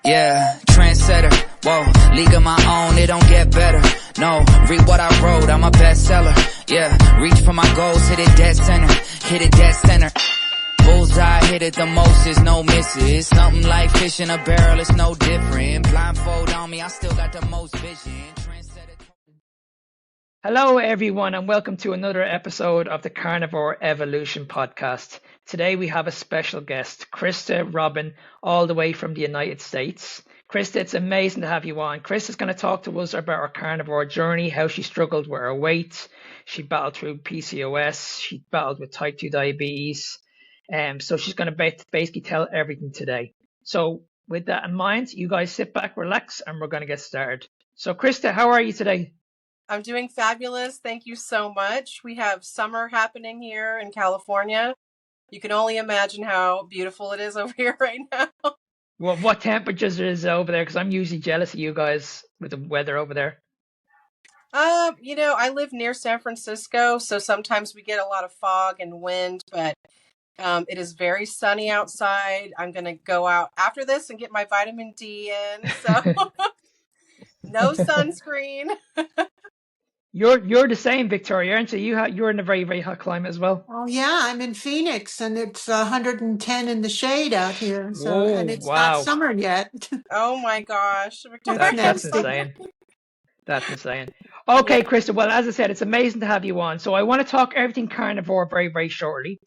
Yeah, trendsetter, whoa, league of my own, it don't get better. No, read what I wrote, I'm a bestseller. Yeah, reach for my goals, hit it dead center, hit it dead center. Bullseye, hit it the most, is no misses. Something like fish in a barrel, it's no different. Blindfold on me, I still got the most vision. Hello everyone and welcome to another episode of the Carnivore Evolution podcast. Today we have a special guest, Krista Robin, all the way from the United States. Krista, it's amazing to have you on. Krista's going to talk to us about her carnivore journey, how she struggled with her weight. She battled through PCOS, she battled with type 2 diabetes. So she's going to basically tell everything today. So with that in mind, you guys sit back, relax, and we're going to get started. So Krista, how are you today? I'm doing fabulous. Thank you so much. We have summer happening here in California. You can only imagine how beautiful it is over here right now. Well, what temperatures is over there? Because I'm usually jealous of you guys with the weather over there. I live near San Francisco, so sometimes we get a lot of fog and wind, but it is very sunny outside. I'm going to go out after this and get my vitamin D in. So no sunscreen. You're the same, Victoria, aren't you? You're in a very, very hot climate as well. Oh yeah, I'm in Phoenix and it's 110 in the shade out here. So and it's not summer yet. Oh my gosh, Victoria. That's insane. That's insane. Okay, yeah. Krista, well, as I said, it's amazing to have you on. So I want to talk everything carnivore very, very shortly,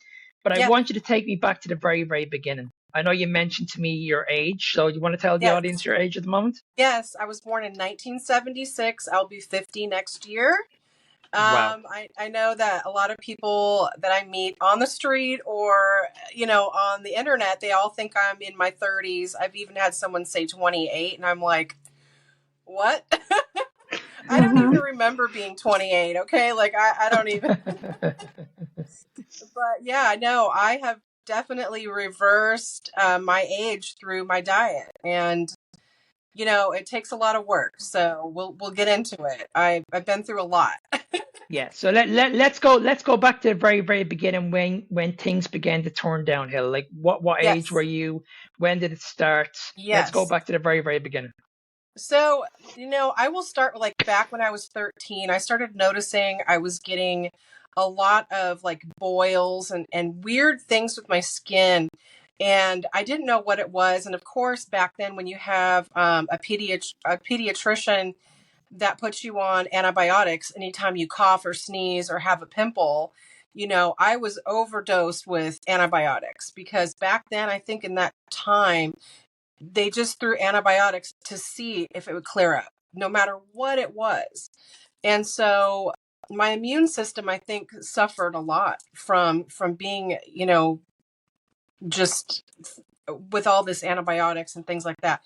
but I want you to take me back to the very, very beginning. I know you mentioned to me your age, so you want to tell the audience your age at the moment? Yes, I was born in 1976. I'll be 50 next year. Wow. I know that a lot of people that I meet on the street or, on the internet, they all think I'm in my 30s. I've even had someone say 28, and I'm like, what? I don't even remember being 28, okay? Like, I don't even. But yeah, no, I have definitely reversed my age through my diet, and it takes a lot of work, so we'll get into it. I've been through a lot. Yeah, so let's go back to the very, very beginning when things began to turn downhill. Like what age were you? When did it start? Yes. Let's go back to the very, very beginning. So, I will start like back when I was 13. I started noticing I was getting a lot of like boils and weird things with my skin. And I didn't know what it was. And of course, back then when you have a pediatrician that puts you on antibiotics anytime you cough or sneeze or have a pimple, I was overdosed with antibiotics because back then, I think in that time, they just threw antibiotics to see if it would clear up, no matter what it was. And so my immune system, I think, suffered a lot from being, just with all this antibiotics and things like that.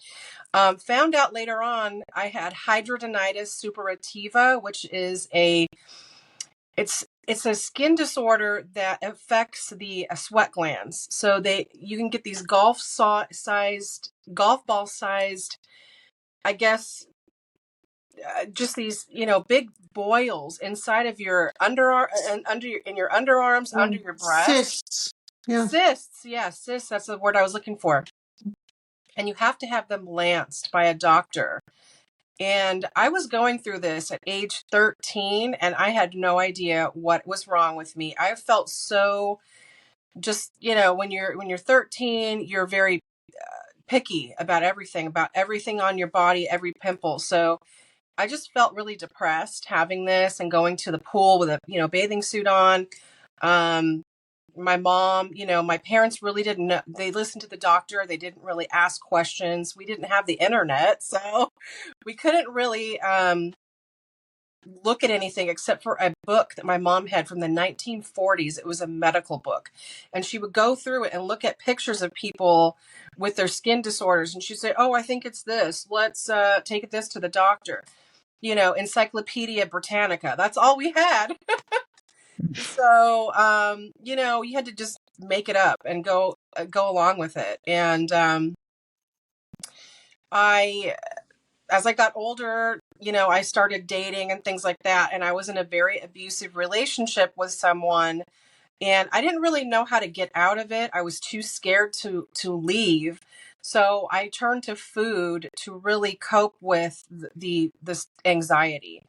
Found out later on I had hidradenitis suppurativa, which is it's a skin disorder that affects the sweat glands. So you can get these golf ball sized, I guess, just these, big boils inside of your underarm and in your underarms, under your breast. Cysts. Yeah. Cysts. Yeah, cysts. That's the word I was looking for. And you have to have them lanced by a doctor. And I was going through this at age 13, and I had no idea what was wrong with me. I felt so just, when you're 13, you're very picky about everything on your body, every pimple. So I just felt really depressed having this and going to the pool with a, bathing suit on. My mom, my parents really didn't know. They listened to the doctor. They didn't really ask questions. We didn't have the internet, so we couldn't really look at anything except for a book that my mom had from the 1940s. It was a medical book, and she would go through it and look at pictures of people with their skin disorders, and she'd say, "Oh, I think it's this. Let's take this to the doctor." Encyclopedia Britannica. That's all we had. So, you had to just make it up and go along with it. And as I got older, I started dating and things like that. And I was in a very abusive relationship with someone, and I didn't really know how to get out of it. I was too scared to leave. So I turned to food to really cope with this anxiety.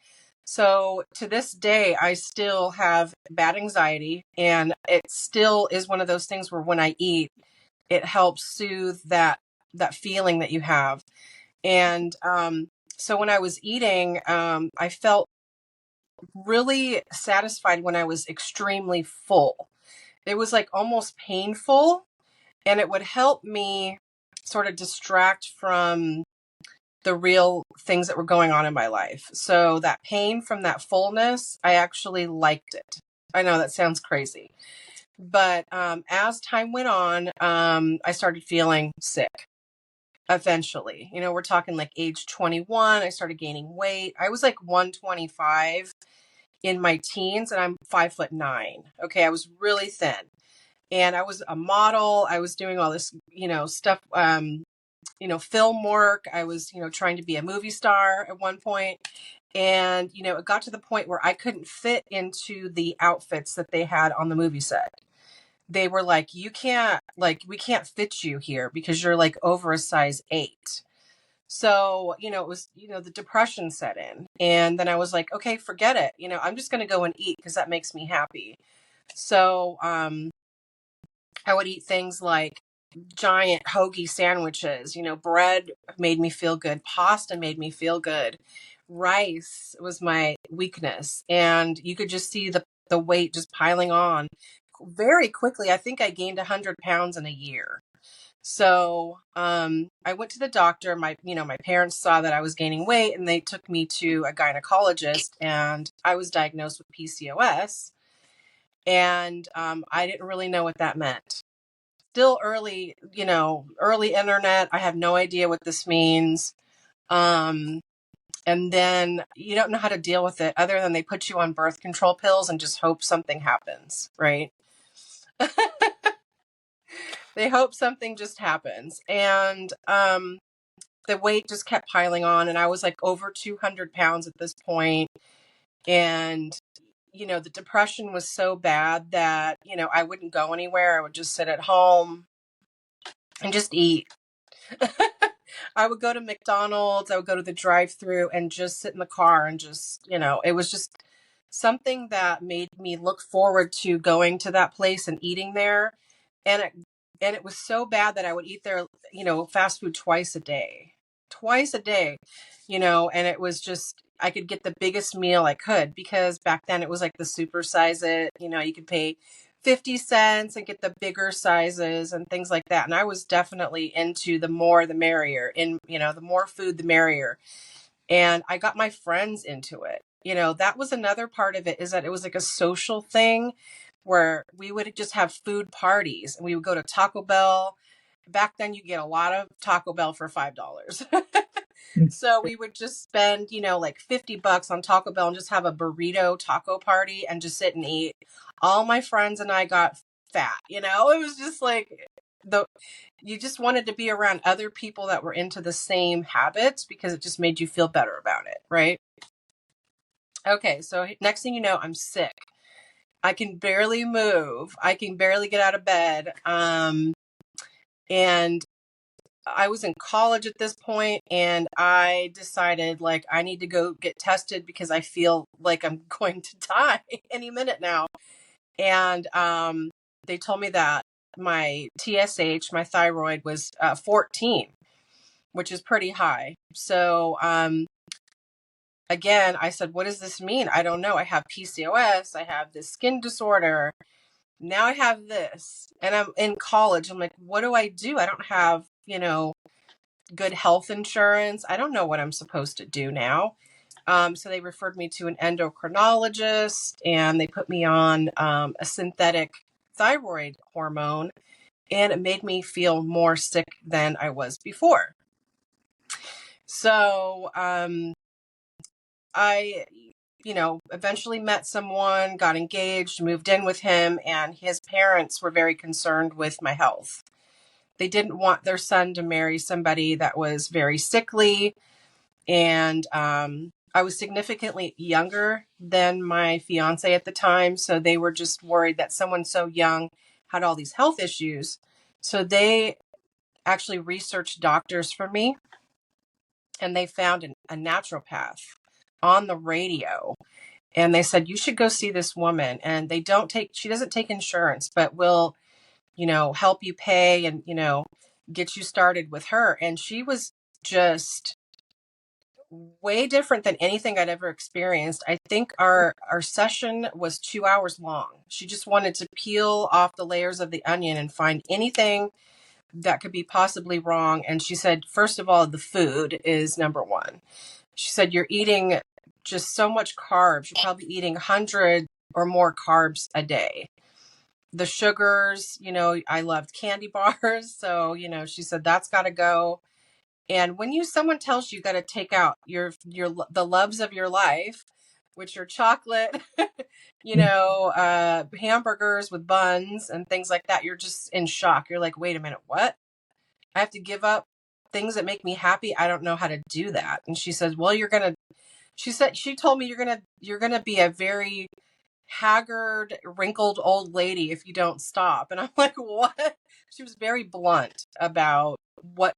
So to this day, I still have bad anxiety, and it still is one of those things where when I eat, it helps soothe that feeling that you have. And so when I was eating, I felt really satisfied when I was extremely full. It was like almost painful, and it would help me sort of distract from the real things that were going on in my life. So that pain from that fullness, I actually liked it. I know that sounds crazy. But as time went on, I started feeling sick eventually. You know, we're talking like age 21, I started gaining weight. I was like 125 in my teens, and I'm 5'9". Okay, I was really thin. And I was a model. I was doing all this, stuff, film work. I was, trying to be a movie star at one point. And, it got to the point where I couldn't fit into the outfits that they had on the movie set. They were like, we can't fit you here because you're like over a size 8. So, it was, the depression set in. And then I was like, okay, forget it. I'm just going to go and eat because that makes me happy. So, I would eat things like giant hoagie sandwiches. Bread made me feel good. Pasta made me feel good. Rice was my weakness. And you could just see the weight just piling on very quickly. I think I gained 100 pounds in a year. So I went to the doctor. My parents saw that I was gaining weight, and they took me to a gynecologist, and I was diagnosed with PCOS. And I didn't really know what that meant. Still early internet. I have no idea what this means. And then you don't know how to deal with it other than they put you on birth control pills and just hope something happens, right? They hope something just happens. And the weight just kept piling on, and I was like over 200 pounds at this point. And the depression was so bad that, I wouldn't go anywhere. I would just sit at home and just eat. I would go to McDonald's. I would go to the drive-through and just sit in the car and just, it was just something that made me look forward to going to that place and eating there. And it was so bad that I would eat there, fast food twice a day, and it was just, I could get the biggest meal I could because back then it was like the super size it, you could pay 50 cents and get the bigger sizes and things like that. And I was definitely into the more the merrier, the more food the merrier. And I got my friends into it. That was another part of it, is that it was like a social thing where we would just have food parties, and we would go to Taco Bell. Back then you get a lot of Taco Bell for $5. So we would just spend, like $50 on Taco Bell and just have a burrito taco party and just sit and eat. All my friends and I got fat, it was just like you just wanted to be around other people that were into the same habits because it just made you feel better about it. Right. Okay. So next thing you know, I'm sick. I can barely move. I can barely get out of bed. And I was in college at this point, and I decided like I need to go get tested because I feel like I'm going to die any minute now. And they told me that my TSH, my thyroid, was 14, which is pretty high. So again, I said, what does this mean? I don't know. I have PCOS. I have this skin disorder. Now I have this, and I'm in college. I'm like, what do I do? I don't have, good health insurance. I don't know what I'm supposed to do now. So they referred me to an endocrinologist, and they put me on a synthetic thyroid hormone, and it made me feel more sick than I was before. So I eventually met someone, got engaged, moved in with him, and his parents were very concerned with my health. They didn't want their son to marry somebody that was very sickly. And I was significantly younger than my fiance at the time. So they were just worried that someone so young had all these health issues. So they actually researched doctors for me, and they found a naturopath on the radio. And they said, you should go see this woman. And she doesn't take insurance, but will, help you pay and, get you started with her. And she was just way different than anything I'd ever experienced. I think our session was 2 hours long. She just wanted to peel off the layers of the onion and find anything that could be possibly wrong. And she said, first of all, the food is number one. She said, you're eating just so much carbs. You're probably eating 100 or more carbs a day. The sugars, I loved candy bars. So, she said, that's got to go. And when someone tells you got to take out the loves of your life, which are chocolate, hamburgers with buns and things like that, you're just in shock. You're like, wait a minute, what? I have to give up things that make me happy. I don't know how to do that. And she says, well, she told me you're going to be a very haggard, wrinkled old lady if you don't stop. And I'm like, what? She was very blunt about what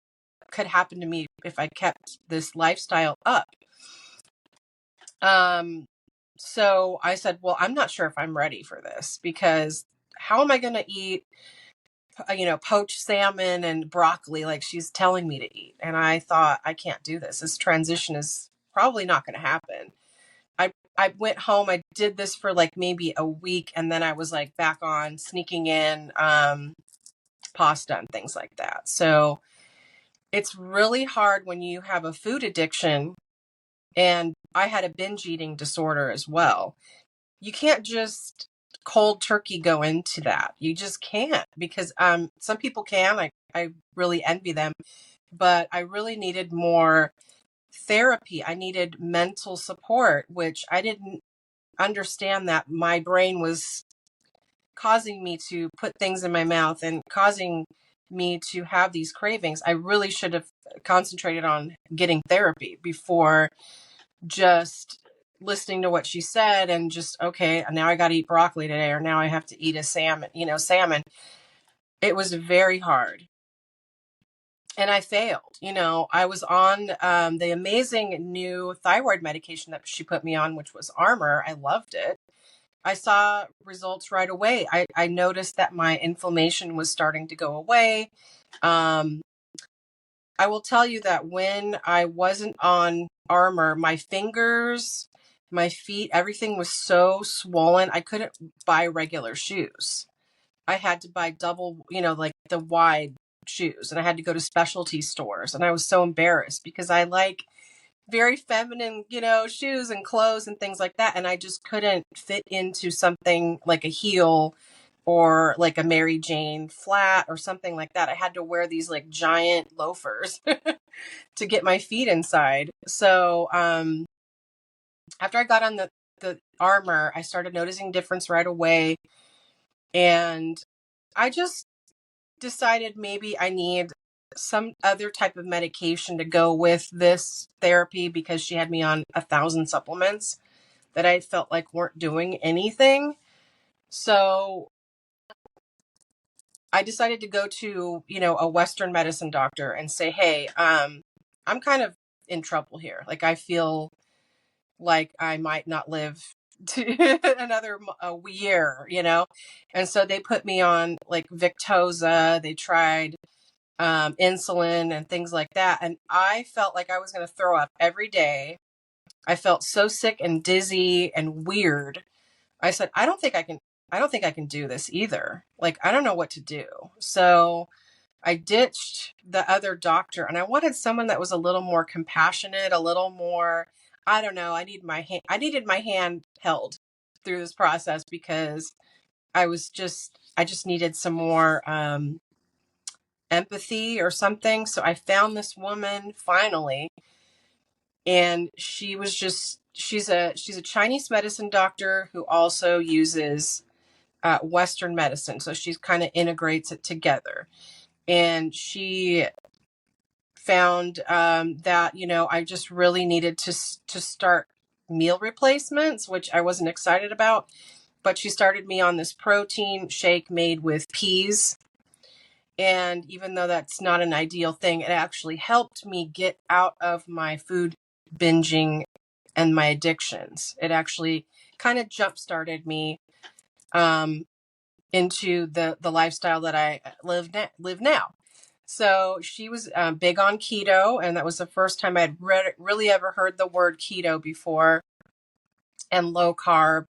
could happen to me if I kept this lifestyle up. So I said, well, I'm not sure if I'm ready for this, because how am I going to eat, poached salmon and broccoli like she's telling me to eat? And I thought, I can't do this. This transition is probably not going to happen. I went home. I did this for like maybe a week, and then I was like back on sneaking in pasta and things like that. So it's really hard when you have a food addiction, and I had a binge eating disorder as well. You can't just cold turkey go into that. You just can't, because some people can. I really envy them, but I really needed more therapy. I needed mental support, which I didn't understand that my brain was causing me to put things in my mouth and causing me to have these cravings. I really should have concentrated on getting therapy before just listening to what she said and just, okay, now I got to eat broccoli today, or now I have to eat a salmon. It was very hard. And I failed. I was on the amazing new thyroid medication that she put me on, which was Armor. I loved it. I saw results right away. I noticed that my inflammation was starting to go away. I will tell you that when I wasn't on Armor, my fingers, my feet, everything was so swollen. I couldn't buy regular shoes. I had to buy double, like the wide shoes, and I had to go to specialty stores. And I was so embarrassed because I like very feminine, shoes and clothes and things like that. And I just couldn't fit into something like a heel or like a Mary Jane flat or something like that. I had to wear these like giant loafers to get my feet inside. So after I got on the Armor, I started noticing difference right away. And I just decided maybe I need some other type of medication to go with this therapy, because she had me on 1,000 supplements that I felt like weren't doing anything. So I decided to go to, a Western medicine doctor and say, hey, I'm kind of in trouble here. Like, I feel like I might not live to another year, And so they put me on like Victoza. They tried insulin and things like that. And I felt like I was going to throw up every day. I felt so sick and dizzy and weird. I said, I don't think I can do this either. Like, I don't know what to do. So I ditched the other doctor, and I wanted someone that was a little more compassionate, a little more, I don't know. I needed my hand held through this process, because I just needed some more, empathy or something. So I found this woman finally, and she's a Chinese medicine doctor who also uses Western medicine. So she kind of integrates it together. And she found that, I just really needed to start meal replacements, which I wasn't excited about. But she started me on this protein shake made with peas. And even though that's not an ideal thing, it actually helped me get out of my food binging and my addictions. It actually kind of jump-started me into the lifestyle that I live now. So she was big on keto, and that was the first time I had really ever heard the word keto before, and low carb.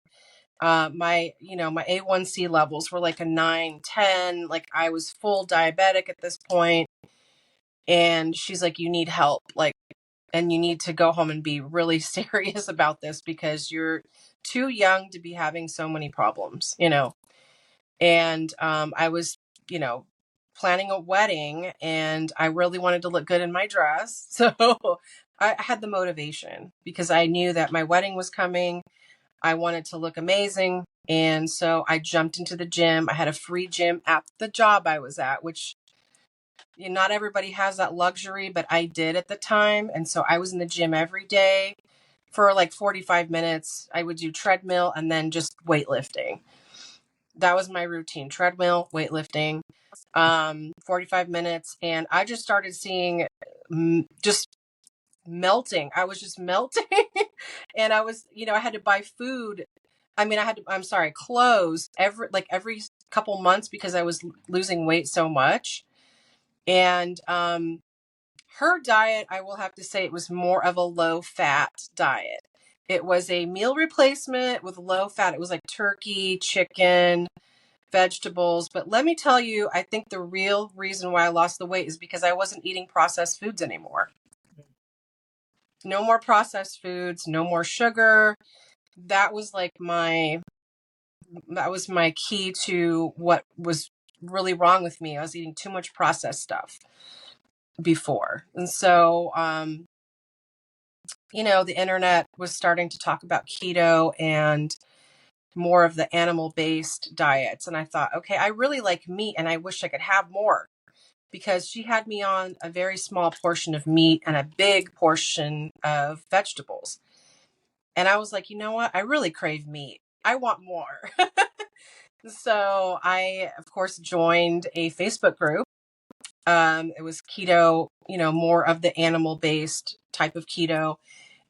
My A1C levels were like a 9, 10. Like I was full diabetic at this point. And she's like, you need help. Like, and you need to go home and be really serious about this because you're too young to be having so many problems, And I was, planning a wedding, and I really wanted to look good in my dress. So I had the motivation because I knew that my wedding was coming. I wanted to look amazing. And so I jumped into the gym. I had a free gym at the job I was at, which not everybody has that luxury, but I did at the time. And so I was in the gym every day for like 45 minutes. I would do treadmill and then just weightlifting. That was my routine: treadmill, weightlifting, 45 minutes. And I just started seeing just melting. I was just melting. And I was, I had to buy food. I mean, clothes every couple months because I was losing weight so much. And her diet, I will have to say, it was more of a low fat diet. It was a meal replacement with low fat. It was like turkey, chicken, vegetables. But let me tell you, I think the real reason why I lost the weight is because I wasn't eating processed foods anymore. No more processed foods, no more sugar. That was my key to what was really wrong with me. I was eating too much processed stuff before. And so, the internet was starting to talk about keto and more of the animal-based diets. And I thought, okay, I really like meat and I wish I could have more, because she had me on a very small portion of meat and a big portion of vegetables. And I was like, you know what? I really crave meat. I want more. So I, of course, joined a Facebook group. It was keto, more of the animal-based type of keto.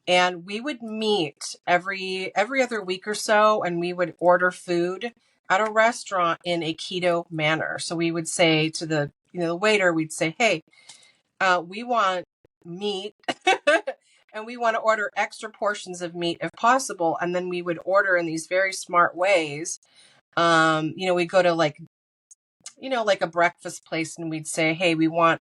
And we would meet every other week or so, and we would order food at a restaurant in a keto manner. So we would say to the waiter, we'd say, hey, we want meat and we want to order extra portions of meat if possible. And then we would order in these very smart ways. We'd go to like a breakfast place, and we'd say, hey, we want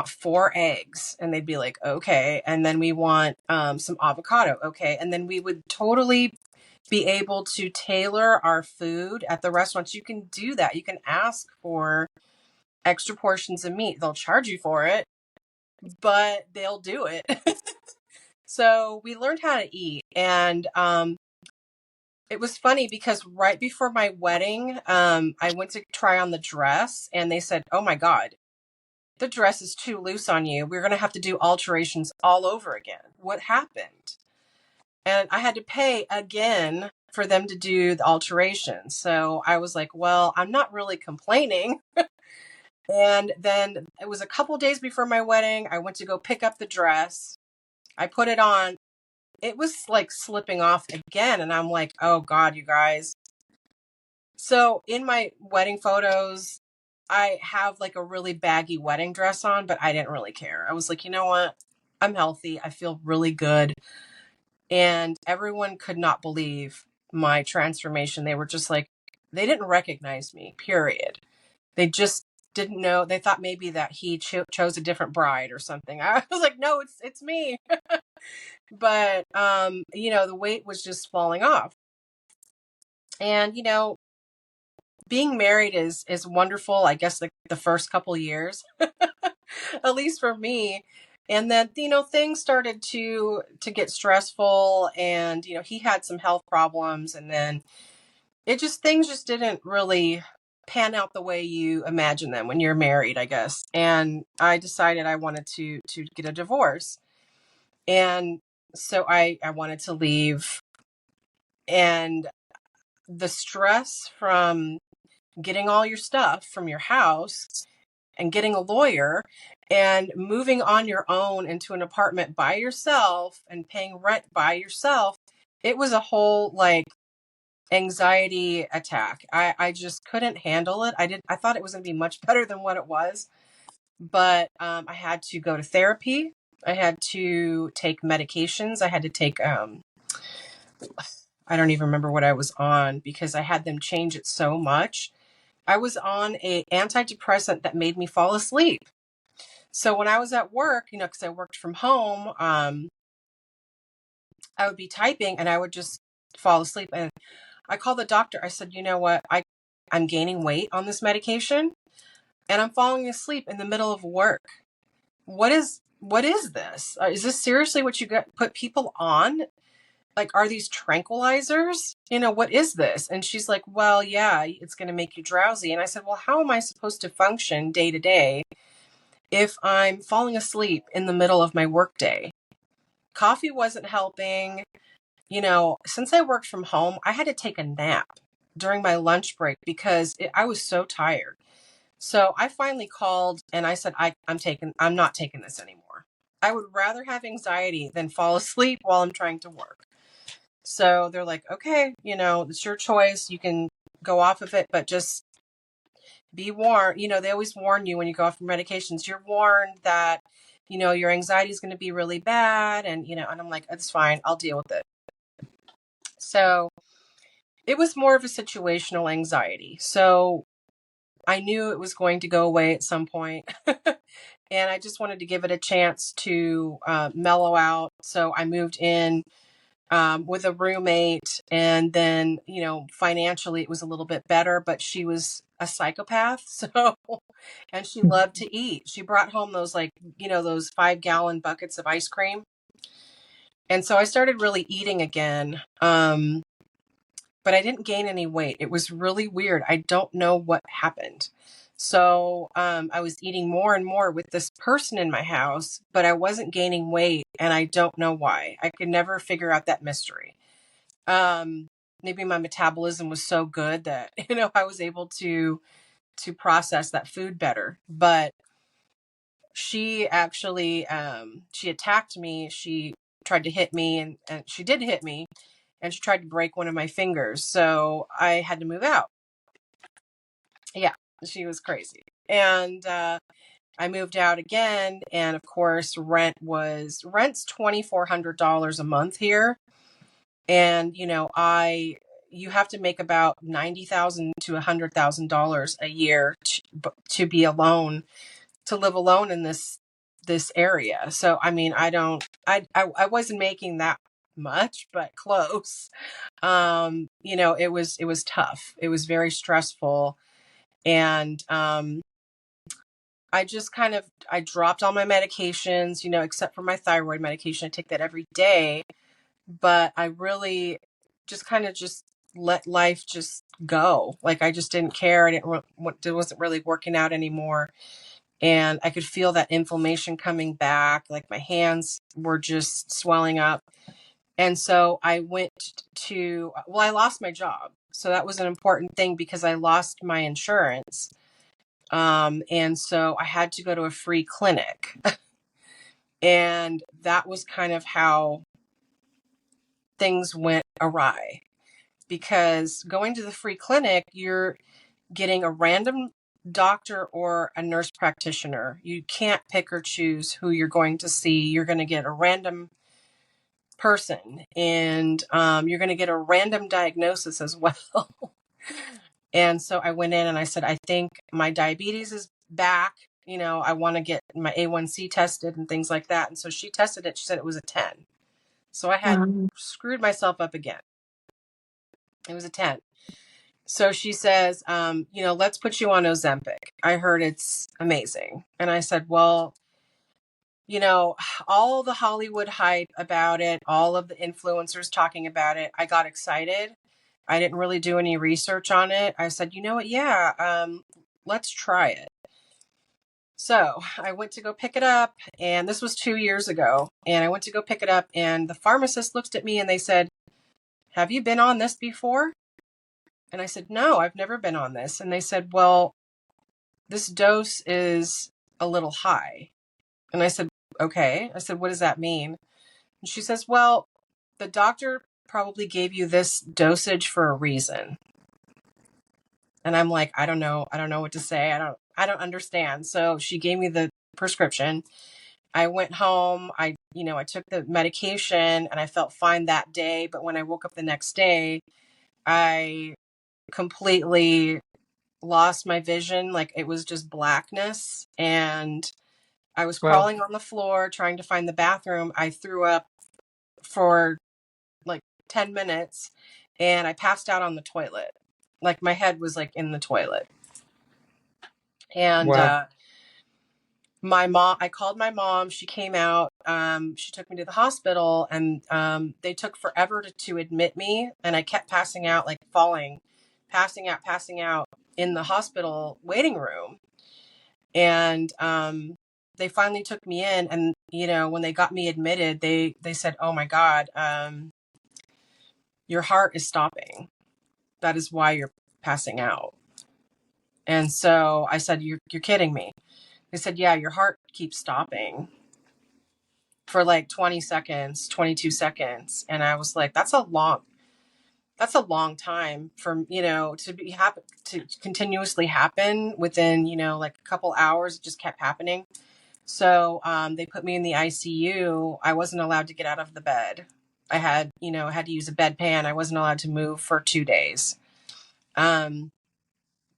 4 eggs. And they'd be like, okay. And then we want some avocado. Okay. And then we would totally be able to tailor our food at the restaurants. You can do that. You can ask for extra portions of meat. They'll charge you for it, but they'll do it. So we learned how to eat. And it was funny because right before my wedding, I went to try on the dress, and they said, oh my God, the dress is too loose on you. We're going to have to do alterations all over again. What happened? And I had to pay again for them to do the alterations. So I was like, well, I'm not really complaining. And then it was a couple days before my wedding. I went to go pick up the dress. I put it on. It was like slipping off again. And I'm like, oh God, you guys. So in my wedding photos, I have like a really baggy wedding dress on, but I didn't really care. I was like, you know what? I'm healthy. I feel really good. And everyone could not believe my transformation. They were just like, they didn't recognize me, period. They just didn't know. They thought maybe that he chose a different bride or something. I was like, no, it's me. But, the weight was just falling off. And, being married is wonderful, I guess, the first couple years, at least for me. And then, things started to get stressful, and, he had some health problems, and then things just didn't really pan out the way you imagine them when you're married, I guess. And I decided I wanted to get a divorce. And so I wanted to leave, and the stress from getting all your stuff from your house and getting a lawyer and moving on your own into an apartment by yourself and paying rent by yourself. It was a whole like anxiety attack. I just couldn't handle it. I thought it was going to be much better than what it was, but I had to go to therapy. I had to take medications. I had to take I don't even remember what I was on because I had them change it so much. I was on a antidepressant that made me fall asleep. So when I was at work, you know, because I worked from home, I would be typing and I would just fall asleep. And I called the doctor. I said, you know what? I'm gaining weight on this medication and I'm falling asleep in the middle of work. What is this? Is this seriously what you put people on? Like, are these tranquilizers? You know, what is this? And she's like, well, yeah, it's going to make you drowsy. And I said, well, how am I supposed to function day to day if I'm falling asleep in the middle of my workday? Coffee wasn't helping. You know, since I worked from home, I had to take a nap during my lunch break because I was so tired. So I finally called and I said, I'm not taking this anymore. I would rather have anxiety than fall asleep while I'm trying to work. So they're like, okay, you know, it's your choice. You can go off of it, but just be warned. You know, they always warn you when you go off medications. You're warned that, you know, your anxiety is going to be really bad. And, you know, and I'm like, it's fine. I'll deal with it. So it was more of a situational anxiety. So I knew it was going to go away at some point. And I just wanted to give it a chance to mellow out. So I moved in with a roommate, and then, you know, financially it was a little bit better, but she was a psychopath. So, and she loved to eat. She brought home those, like, you know, those 5-gallon buckets of ice cream. And so I started really eating again. But I didn't gain any weight. It was really weird. I don't know what happened. So I was eating more and more with this person in my house, but I wasn't gaining weight, and I don't know why. I could never figure out that mystery. Maybe my metabolism was so good that, you know, I was able to process that food better. But she actually, she attacked me. She tried to hit me, and she did hit me. And she tried to break one of my fingers. So I had to move out. Yeah, she was crazy. And I moved out again. And of course, rent's $2,400 a month here. And, you know, you have to make about $90,000 to $100,000 a year to be alone, to live alone in this area. So, I mean, I wasn't making that much, but close. You know, it was tough. It was very stressful. And I just I dropped all my medications, you know, except for my thyroid medication. I take that every day, but I really just just let life just go. Like, I just didn't care. It wasn't really working out anymore. And I could feel that inflammation coming back. Like, my hands were just swelling up. And so I I lost my job. So that was an important thing because I lost my insurance. And so I had to go to a free clinic. And that was kind of how things went awry. Because going to the free clinic, you're getting a random doctor or a nurse practitioner. You can't pick or choose who you're going to see. You're going to get a random person, and you're going to get a random diagnosis as well. And so I went in and I said, I think my diabetes is back. You know, I want to get my A1C tested and things like that. And so she tested it. She said it was a 10. So I had screwed myself up again. It was a 10. So she says, you know, let's put you on Ozempic. I heard it's amazing. And I said, well, you know, all the Hollywood hype about it, all of the influencers talking about it, I got excited. I didn't really do any research on it. I said, you know what? Yeah, let's try it. So I went to go pick it up, and this was 2 years ago. And I went to go pick it up, and the pharmacist looked at me and they said, have you been on this before? And I said, no, I've never been on this. And they said, well, this dose is a little high. And I said, okay. I said, what does that mean? And she says, well, the doctor probably gave you this dosage for a reason. And I'm like, I don't know what to say. I don't understand. So she gave me the prescription. I went home. I took the medication and I felt fine that day. But when I woke up the next day, I completely lost my vision. Like, it was just blackness. And I was crawling on the floor trying to find the bathroom. I threw up for like 10 minutes and I passed out on the toilet. Like, my head was like in the toilet. And I called my mom. She came out. She took me to the hospital, and they took forever to admit me. And I kept passing out, like falling, passing out in the hospital waiting room. And they finally took me in. And, when they got me admitted, they said, oh my God, your heart is stopping. That is why you're passing out. And so I said, you're kidding me. They said, yeah, your heart keeps stopping for like 20 seconds, 22 seconds. And I was like, that's a long time for, to continuously happen within, like a couple hours. It just kept happening. So they put me in the ICU. I wasn't allowed to get out of the bed. I had to use a bedpan. I wasn't allowed to move for 2 days.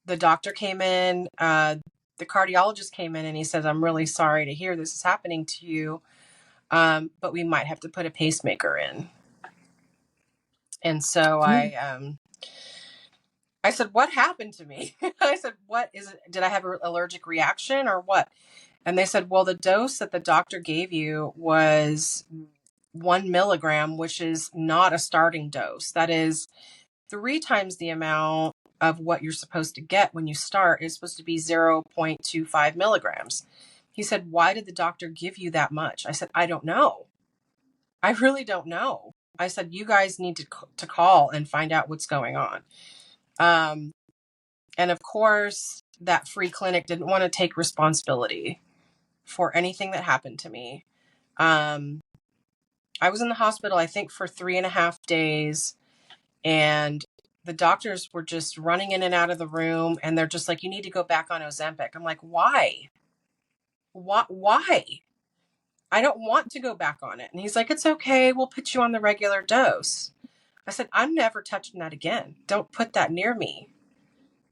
The doctor came in, the cardiologist came in, and he says, I'm really sorry to hear this is happening to you, but we might have to put a pacemaker in. And so I said, what happened to me? I said, what is it? Did I have an allergic reaction or what? And they said, well, the dose that the doctor gave you was 1 milligram, which is not a starting dose. That is 3 times the amount of what you're supposed to get when you start. Is supposed to be 0.25 milligrams. He said, why did the doctor give you that much? I said, I don't know. I really don't know. I said, you guys need to call and find out what's going on. And of course, that free clinic didn't want to take responsibility for anything that happened to me. I was in the hospital, I think, for 3.5 days. And the doctors were just running in and out of the room. And they're just like, you need to go back on Ozempic. I'm like, why? Why? I don't want to go back on it. And he's like, it's okay. We'll put you on the regular dose. I said, I'm never touching that again. Don't put that near me.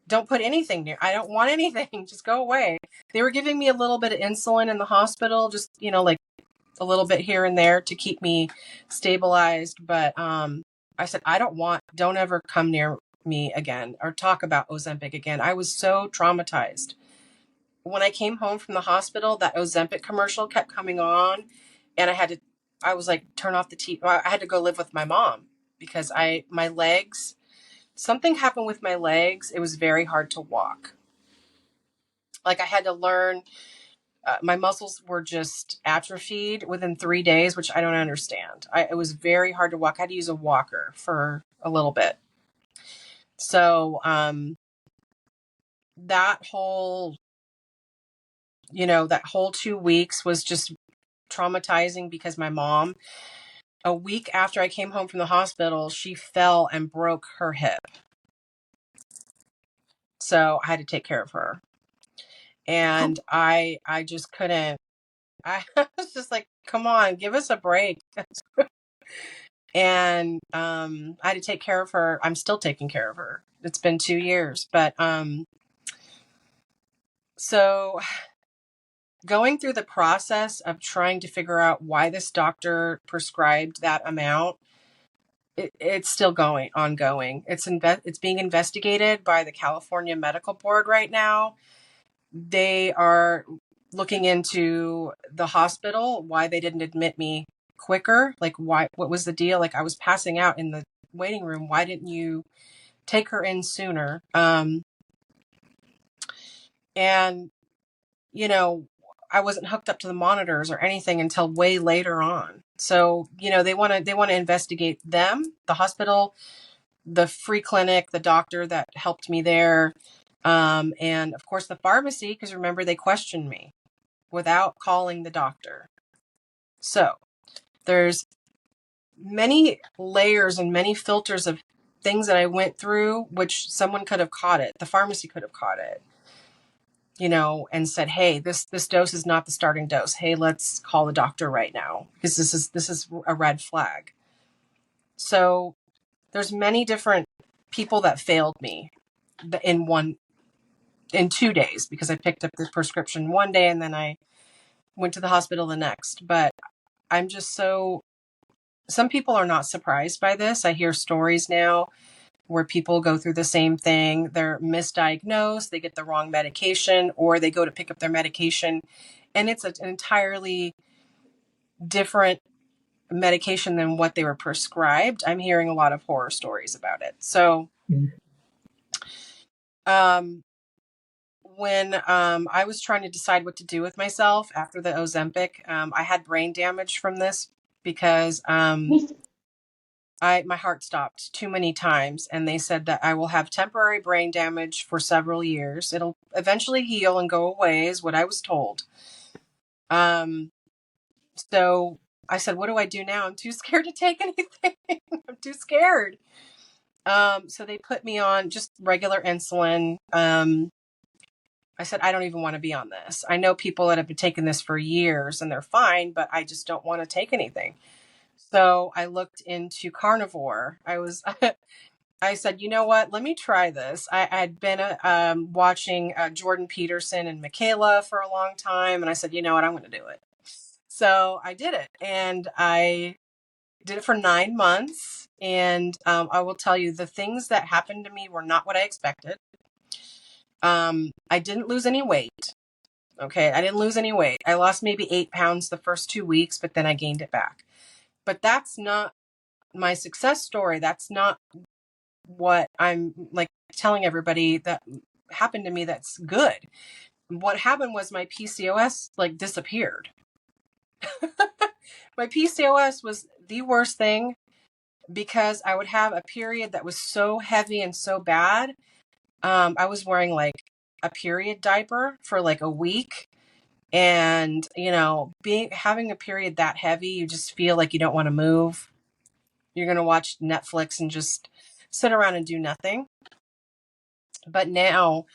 Don't put anything near. I don't want anything. Just go away. They were giving me a little bit of insulin in the hospital, just, like a little bit here and there to keep me stabilized. But I said, don't ever come near me again or talk about Ozempic again. I was so traumatized. When I came home from the hospital, that Ozempic commercial kept coming on, and I was like, turn off the TV. I had to go live with my mom because my legs, something happened with my legs. It was very hard to walk. Like, I had to learn, my muscles were just atrophied within 3 days, which I don't understand. It was very hard to walk. I had to use a walker for a little bit. So that whole 2 weeks was just traumatizing because my mom, a week after I came home from the hospital, she fell and broke her hip. So I had to take care of her. And I just couldn't. I was just like, come on, give us a break. And I had to take care of her. I'm still taking care of her. It's been 2 years. But so going through the process of trying to figure out why this doctor prescribed that amount, it's still ongoing. It's being investigated by the California Medical Board right now. They are looking into the hospital, why they didn't admit me quicker. Like, what was the deal? Like, I was passing out in the waiting room. Why didn't you take her in sooner? And, I wasn't hooked up to the monitors or anything until way later on. So, they want to investigate them, the hospital, the free clinic, the doctor that helped me there, and of course the pharmacy, because remember, they questioned me without calling the doctor. So there's many layers and many filters of things that I went through, which someone could have caught it. The pharmacy could have caught it, and said, hey, this dose is not the starting dose. Hey, let's call the doctor right now, because this is a red flag. So there's many different people that failed me in 2 days, because I picked up the prescription one day and then I went to the hospital the next. But I'm just some people are not surprised by this. I hear stories now where people go through the same thing. They're misdiagnosed, they get the wrong medication, or they go to pick up their medication and it's an entirely different medication than what they were prescribed. I'm hearing a lot of horror stories about it. So, when I was trying to decide what to do with myself after the Ozempic, I had brain damage from this because my heart stopped too many times, and they said that I will have temporary brain damage for several years. It'll eventually heal and go away, is what I was told. So I said, what do I do now? I'm too scared to take anything. I'm too scared. So they put me on just regular insulin. I said, I don't even want to be on this. I know people that have been taking this for years and they're fine, but I just don't want to take anything. So I looked into Carnivore. I said, you know what? Let me try this. I had been watching Jordan Peterson and Michaela for a long time. And I said, you know what? I'm going to do it. So I did it. And I did it for 9 months. And I will tell you, the things that happened to me were not what I expected. I didn't lose any weight. Okay. I didn't lose any weight. I lost maybe 8 pounds the first 2 weeks, but then I gained it back. But that's not my success story. That's not what I'm like telling everybody that happened to me. That's good. What happened was my PCOS disappeared. My PCOS was the worst thing, because I would have a period that was so heavy and so bad. I was wearing a period diaper for a week. And, having a period that heavy, you just feel like you don't want to move. You're going to watch Netflix and just sit around and do nothing. But now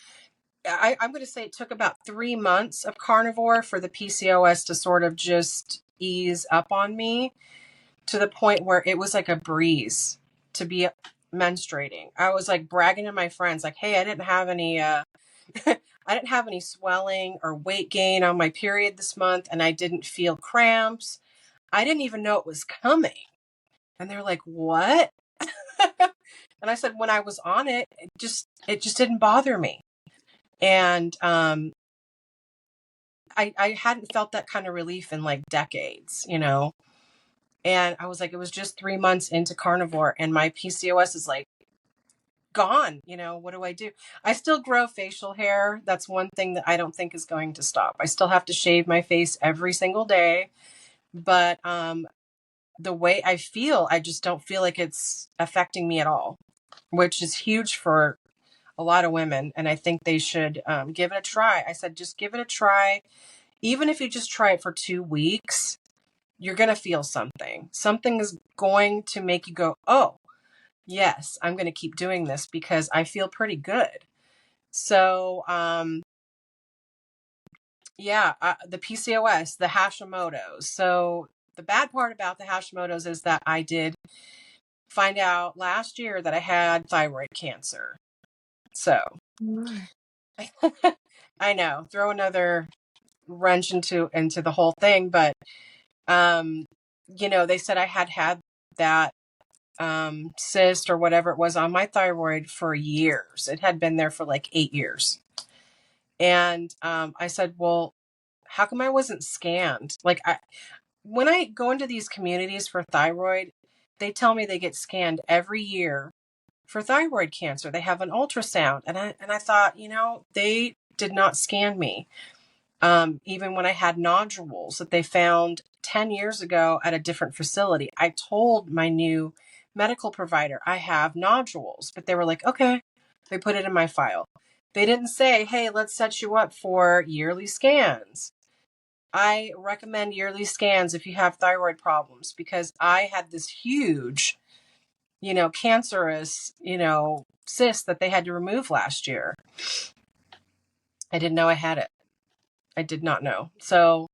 I'm going to say it took about 3 months of Carnivore for the PCOS to sort of just ease up on me, to the point where it was like a breeze to be menstruating. I was bragging to my friends, hey, I didn't have any, I didn't have any swelling or weight gain on my period this month, and I didn't feel cramps. I didn't even know it was coming. And they're like, what? And I said, when I was on it, it just didn't bother me. And I hadn't felt that kind of relief in decades, And I was it was just 3 months into Carnivore, and my PCOS is gone. What do I do? I still grow facial hair. That's one thing that I don't think is going to stop. I still have to shave my face every single day. But the way I feel, I just don't feel like it's affecting me at all, which is huge for a lot of women. And I think they should give it a try. I said, just give it a try. Even if you just try it for 2 weeks, you're going to feel something. Something is going to make you go, oh, yes, I'm going to keep doing this because I feel pretty good. So, the PCOS, the Hashimoto's. So the bad part about the Hashimoto's is that I did find out last year that I had thyroid cancer. So I know, throw another wrench into the whole thing, but they said I had that cyst or whatever it was on my thyroid for years. It had been there for 8 years. And I said, well, how come I wasn't scanned? When I go into these communities for thyroid, they tell me they get scanned every year for thyroid cancer. They have an ultrasound. And I thought, they did not scan me. Even when I had nodules that they found 10 years ago at a different facility, I told my new medical provider, I have nodules. But they were like, okay, they put it in my file. They didn't say, hey, let's set you up for yearly scans. I recommend yearly scans if you have thyroid problems, because I had this huge, cancerous, cyst that they had to remove last year. I didn't know I had it. I did not know. So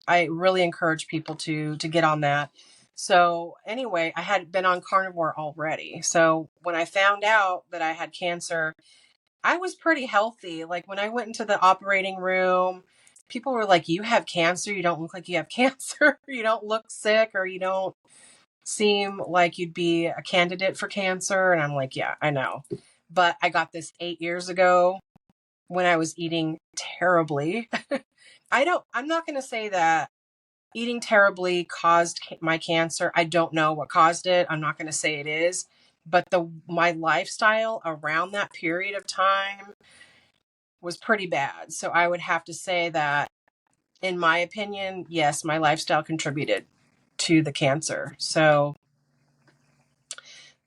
I really encourage people to get on that. So anyway, I had been on Carnivore already. So when I found out that I had cancer, I was pretty healthy. Like when I went into the operating room, people were like, you have cancer. You don't look like you have cancer. You don't look sick, or you don't seem like you'd be a candidate for cancer. And I'm like, yeah, I know. But I got this 8 years ago when I was eating terribly. I'm not going to say that eating terribly caused my cancer. I don't know what caused it. I'm not going to say it is. But my lifestyle around that period of time was pretty bad. So I would have to say that, in my opinion, yes, my lifestyle contributed to the cancer. So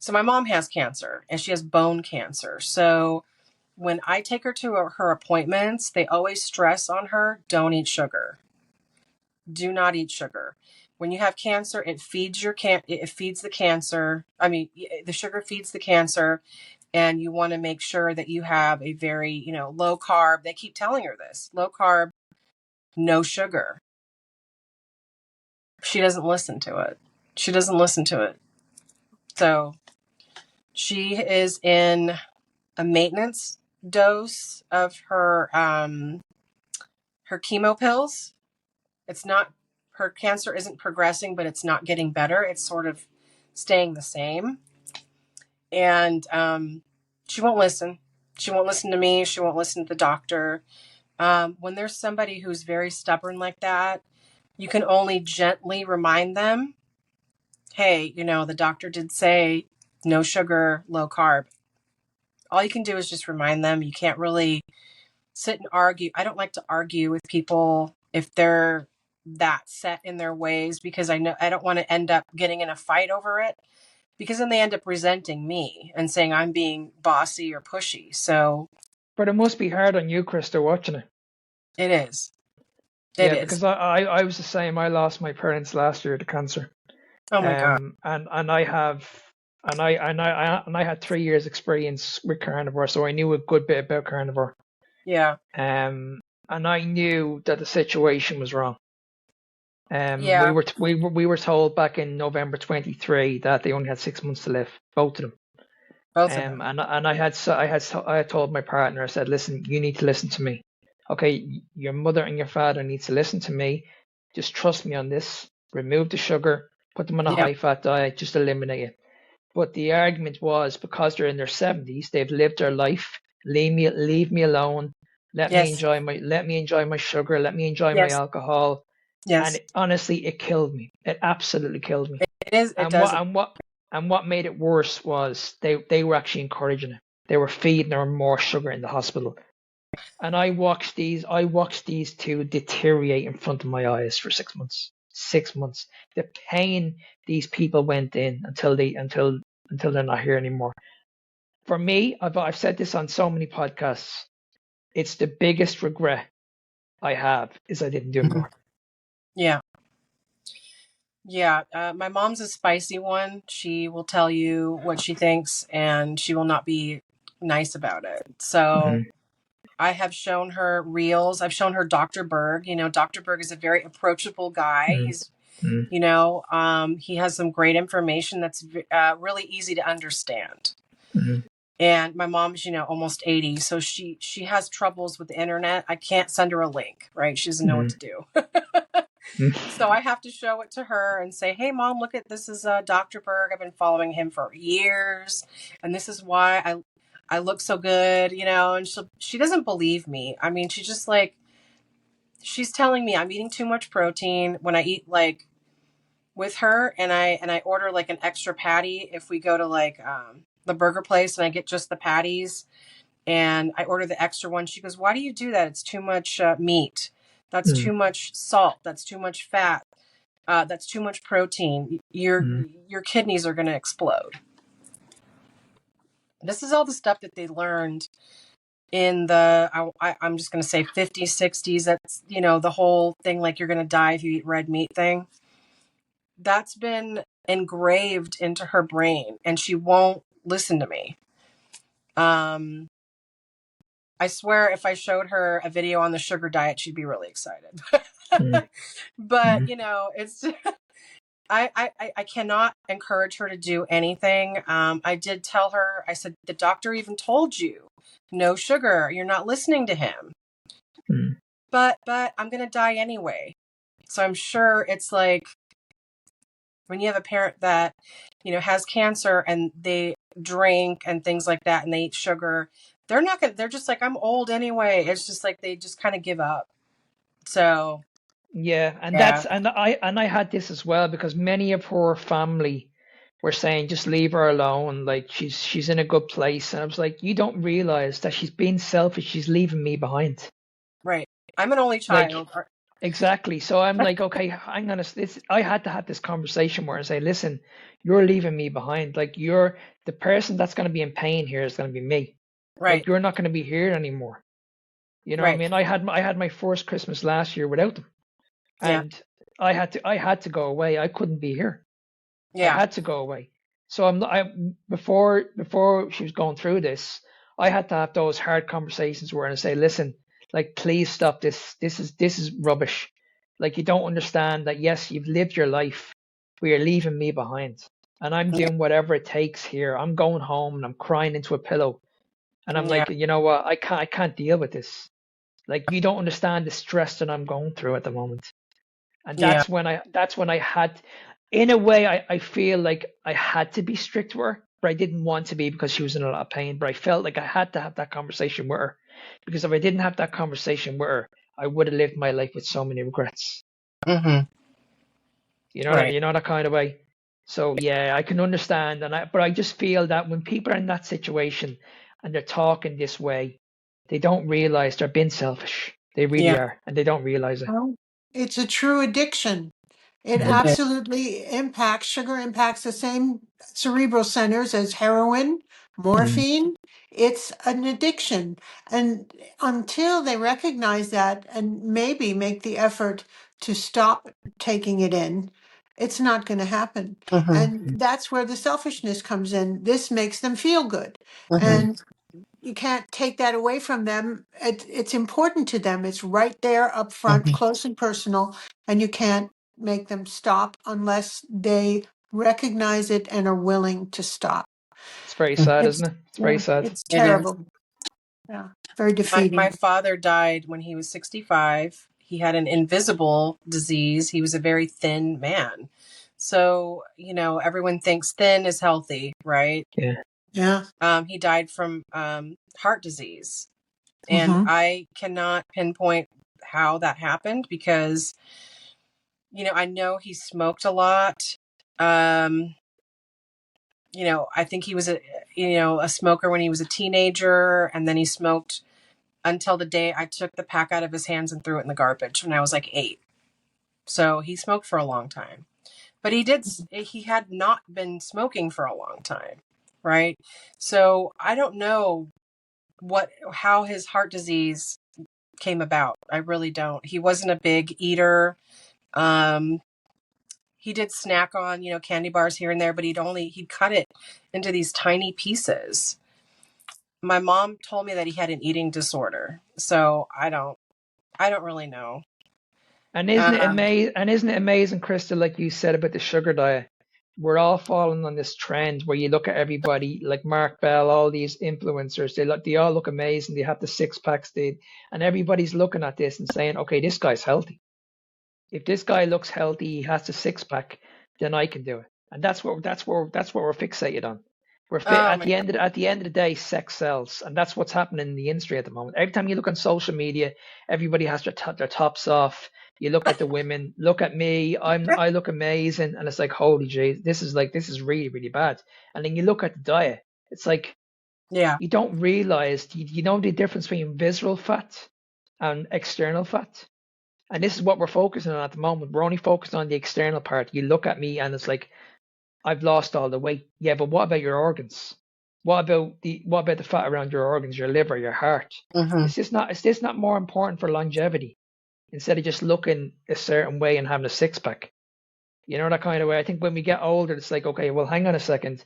my mom has cancer, and she has bone cancer. So when I take her to her appointments, they always stress on her, don't eat sugar. Do not eat sugar. When you have cancer, it feeds the cancer. I mean, the sugar feeds the cancer, and you want to make sure that you have a very, low carb. They keep telling her this: low carb, no sugar. She doesn't listen to it. So she is in a maintenance dose of her chemo pills. Her cancer isn't progressing, but it's not getting better. It's sort of staying the same. And she won't listen. She won't listen to me. She won't listen to the doctor. When there's somebody who's very stubborn like that, you can only gently remind them, hey, the doctor did say no sugar, low carb. All you can do is just remind them. You can't really sit and argue. I don't like to argue with people if they're that set in their ways, because I know I don't want to end up getting in a fight over it, because then they end up resenting me and saying I'm being bossy or pushy. So, but it must be hard on you, Krista, watching it. it is. Because I was the same. I lost my parents last year to cancer. Oh my God. And I had 3 years experience with carnivore, so I knew a good bit about carnivore. Yeah. And I knew that the situation was wrong. Yeah. We were told back in November 23 that they only had 6 months to live, both of them. Both of them. And I had told my partner, I said, listen, you need to listen to me. Okay, your mother and your father needs to listen to me. Just trust me on this. Remove the sugar, put them on a high-fat diet, just eliminate it. But the argument was, because they're in their 70s, they've lived their life. Leave me alone. Let me enjoy my sugar. Let me enjoy my alcohol. Yes. And honestly, it killed me. It absolutely killed me. It is. It does. And what made it worse was they were actually encouraging it. They were feeding her more sugar in the hospital. And I watched these two deteriorate in front of my eyes for 6 months. 6 months. The pain these people went in until they're not here anymore. For me, I've said this on so many podcasts. It's the biggest regret I have is I didn't do it more. Yeah. Yeah. My mom's a spicy one. She will tell you what she thinks, and she will not be nice about it. So I have shown her reels. I've shown her Dr. Berg. Dr. Berg is a very approachable guy. He's, he has some great information that's really easy to understand. And my mom's, almost 80. So she has troubles with the internet. I can't send her a link, right? She doesn't know what to do. So I have to show it to her and say, hey, Mom, look at this is Dr. Berg. I've been following him for years. And this is why I look so good, and she doesn't believe me. I mean, she's just like, she's telling me I'm eating too much protein when I eat like with her, and I order like an extra patty if we go to like the burger place and I get just the patties and I order the extra one. She goes, why do you do that? It's too much meat. That's too much salt. That's too much fat. That's too much protein. Your kidneys are going to explode. This is all the stuff that they learned in the, I'm just going to say 50s, 60s. That's, the whole thing, like you're going to die if you eat red meat thing. That's been engraved into her brain, and she won't listen to me. I swear if I showed her a video on the sugar diet, she'd be really excited. But, it's... I cannot encourage her to do anything. I did tell her, I said, the doctor even told you, no sugar, you're not listening to him. But I'm going to die anyway. So I'm sure it's like when you have a parent that, has cancer and they drink and things like that and they eat sugar, they're just like, I'm old anyway. It's just like they just kind of give up. So yeah, and I had this as well, because many of her family were saying just leave her alone, like she's in a good place, and I was like, you don't realize that she's being selfish, she's leaving me behind. Right. I'm an only child. Like, exactly. So I'm like, okay, hang on. I had to have this conversation where I say, listen, you're leaving me behind. Like, you're the person that's going to be in pain here is going to be me. Right. Like, you're not going to be here anymore. You know right. what I mean? I had my first Christmas last year without them. And I had to go away. I couldn't be here. Yeah. I had to go away. So before she was going through this, I had to have those hard conversations where I say, listen, like, please stop this. This is rubbish. Like, you don't understand that, yes, you've lived your life, but you're leaving me behind. And I'm doing whatever it takes here. I'm going home and I'm crying into a pillow. And I'm like, you know what? I can't deal with this. Like, you don't understand the stress that I'm going through at the moment. And that's when I had, in a way, I feel like I had to be strict with her, but I didn't want to be because she was in a lot of pain. But I felt like I had to have that conversation with her, because if I didn't have that conversation with her, I would have lived my life with so many regrets. Mm-hmm. You know, you know, that kind of way. So yeah, I can understand, but I just feel that when people are in that situation and they're talking this way, they don't realize they're being selfish. They really are, and they don't realize it. Well, it's a true addiction. It absolutely impacts, sugar impacts the same cerebral centers as heroin, morphine. It's an addiction. And until they recognize that and maybe make the effort to stop taking it in, it's not going to happen. Mm-hmm. And that's where the selfishness comes in. This makes them feel good. Mm-hmm. And you can't take that away from them. It's important to them. It's right there up front, close and personal, and you can't make them stop unless they recognize it and are willing to stop. It's very sad, isn't it? It's very sad. It's terrible. Yeah, very defeating. My father died when he was 65. He had an invisible disease. He was a very thin man. So, everyone thinks thin is healthy, right? Yeah. He died from heart disease. And I cannot pinpoint how that happened because, I know he smoked a lot. I think he was a smoker when he was a teenager, and then he smoked until the day I took the pack out of his hands and threw it in the garbage when I was like 8. So he smoked for a long time, but he had not been smoking for a long time. Right. So I don't know how his heart disease came about. I really don't. He wasn't a big eater. He did snack on, candy bars here and there, but he'd cut it into these tiny pieces. My mom told me that he had an eating disorder. So I don't really know. And isn't it amazing, Krista, like you said about the sugar diet? We're all falling on this trend where you look at everybody like Mark Bell, all these influencers, they all look amazing. They have the 6-packs, and everybody's looking at this and saying, okay, this guy's healthy. If this guy looks healthy, he has the 6-pack, then I can do it. And that's what we're fixated on. At the end of the day, sex sells, and that's what's happening in the industry at the moment. Every time you look on social media, everybody has their tops off. You look at the women, look at me, I look amazing, and it's like, holy jeez, this is really, really bad. And then you look at the diet, it's like, you don't realize, you know the difference between visceral fat and external fat. And this is what we're focusing on at the moment. We're only focused on the external part. You look at me and it's like, I've lost all the weight. Yeah, but what about your organs? What about the fat around your organs, your liver, your heart? Hmm. Is this not more important for longevity instead of just looking a certain way and having a six pack? You know, that kind of way. I think when we get older, it's like, okay, well, hang on a second.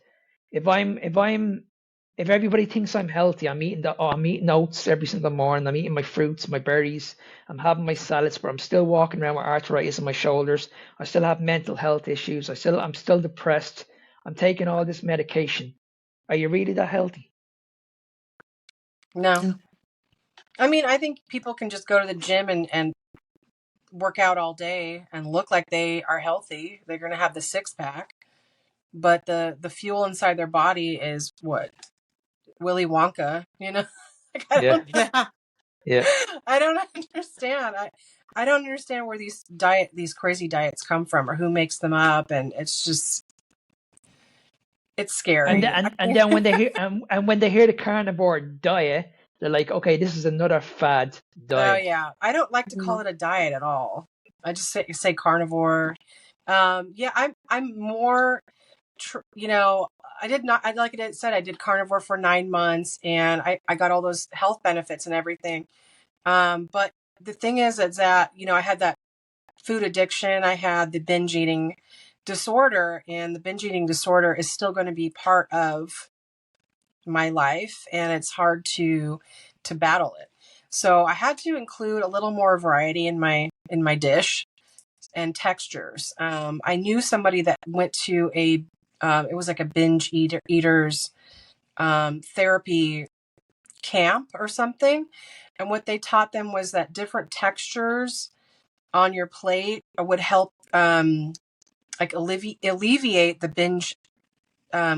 If everybody thinks I'm healthy, I'm eating oats every single morning. I'm eating my fruits, my berries. I'm having my salads, but I'm still walking around with arthritis in my shoulders. I still have mental health issues. I'm still depressed. I'm taking all this medication. Are you really that healthy? No. Yeah. I mean, I think people can just go to the gym and work out all day and look like they are healthy. They're going to have the six pack, but the fuel inside their body is what? Willy Wonka, you know? Like, Yeah, Yeah. yeah. I don't understand. I don't understand where these crazy diets come from or who makes them up, and it's And scary. I and mean, then when they hear and when they hear the carnivore diet, they're like, okay, this is another fad oh diet. yeah, I don't like to call it a diet at all. I just say carnivore. Yeah, I'm more, you know, I like I said, I did carnivore for 9 months, and I got all those health benefits and everything. But the thing is that, you know, I had that food addiction, I had the binge eating disorder, and the binge eating disorder is still going to be part of my life, and it's hard to battle it. So I had to include a little more variety in my dish and textures. I knew somebody that went to it was like a eaters therapy camp or something, and what they taught them was that different textures on your plate would help like alleviate the binge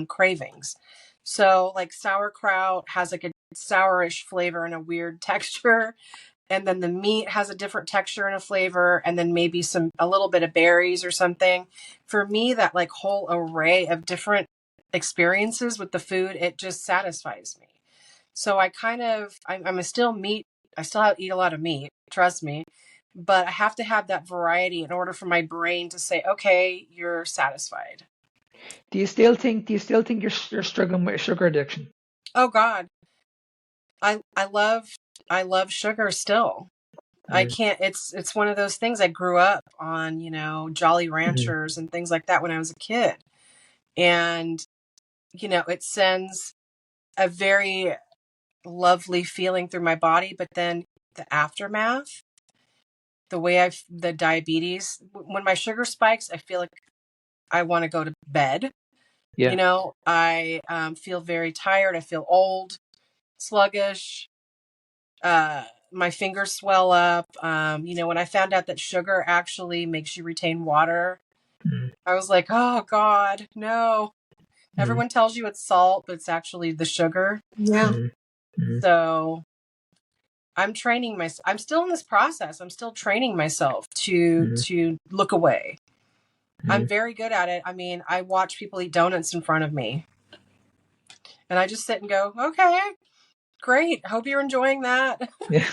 cravings. So like sauerkraut has like a sourish flavor and a weird texture, and then the meat has a different texture and a flavor, and then maybe a little bit of berries or something. For me, that like whole array of different experiences with the food, it just satisfies me. So I'm still meat. I still eat a lot of meat, trust me, but I have to have that variety in order for my brain to say, okay, you're satisfied. Do you still think you're struggling with a sugar addiction? Oh God, I love sugar still. I can't. It's one of those things. I grew up on, you know, Jolly Mm-hmm. Ranchers and things like that when I was a kid, and you know, it sends a very lovely feeling through my body, but then the aftermath, the diabetes, when my sugar spikes, I feel like I want to go to bed. You Yeah. know, I feel very tired. I feel old, sluggish. My fingers swell up. You know, when I found out that sugar actually makes you retain water, Mm-hmm. I was like, oh God, no. Mm-hmm. Everyone tells you it's salt, but it's actually the sugar. Yeah. Mm-hmm. So I'm training myself. I'm still in this process. I'm still training myself to look away. I'm very good at it. I mean, I watch people eat donuts in front of me, and I just sit and go, okay, great. Hope you're enjoying that. Yeah.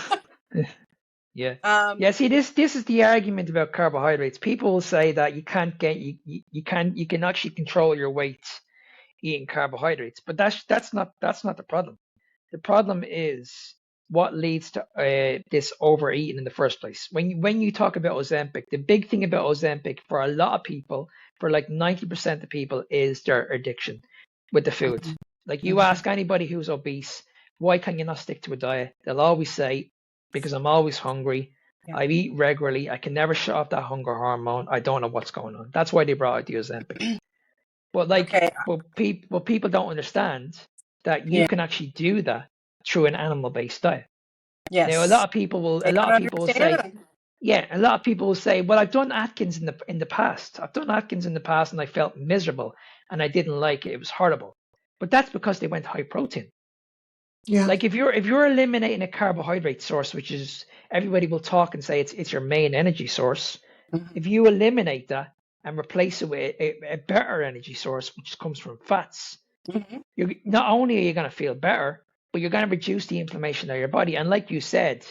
Yeah. Um, Yeah. See, this is the argument about carbohydrates. People will say that you can actually control your weight eating carbohydrates, but that's not the problem. The problem is what leads to this overeating in the first place. When you talk about Ozempic, the big thing about Ozempic for a lot of people, for like 90% of people, is their addiction with the food. Like you ask anybody who's obese, why can you not stick to a diet? They'll always say, because I'm always hungry. yeah. I eat regularly. I can never shut off that hunger hormone. I don't know what's going on. That's why they brought out the Ozempic. But like, Okay. what people don't understand that you Yeah. can actually do that through an animal-based diet. Now, Yes. They a lot don't of people will say, understand. yeah, a lot of people will say, well, I've done Atkins in the past. I've done Atkins in the past, and I felt miserable, and I didn't like it. It was horrible. But that's because they went high protein. Yeah. Like if you're eliminating a carbohydrate source, which is everybody will talk and say it's your main energy source. Mhm. If you eliminate that and replace it with a better energy source, which comes from fats, Mhm. you're not only are you going to feel better, but you're going to reduce the inflammation of your body. And like you said,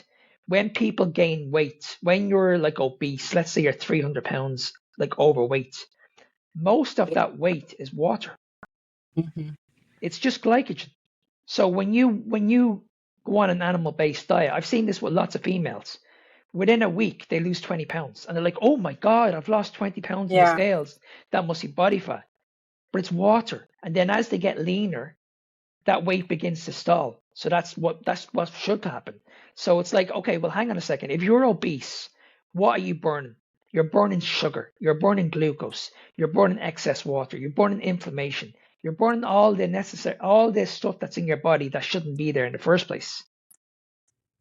when people gain weight, when you're like obese, let's say you're 300 pounds like overweight, most of that weight is water. Mm-hmm. It's just glycogen. So when you go on an animal-based diet, I've seen this with lots of females. Within a week, they lose 20 pounds. And they're like, oh my God, I've lost 20 pounds in the Yeah. scales. That must be body fat. But it's water. And then as they get leaner, that weight begins to stall. So that's what should happen. So it's like, okay, well, hang on a second. If you're obese, what are you burning? You're burning sugar. You're burning glucose. You're burning excess water. You're burning inflammation. You're burning all this stuff that's in your body that shouldn't be there in the first place.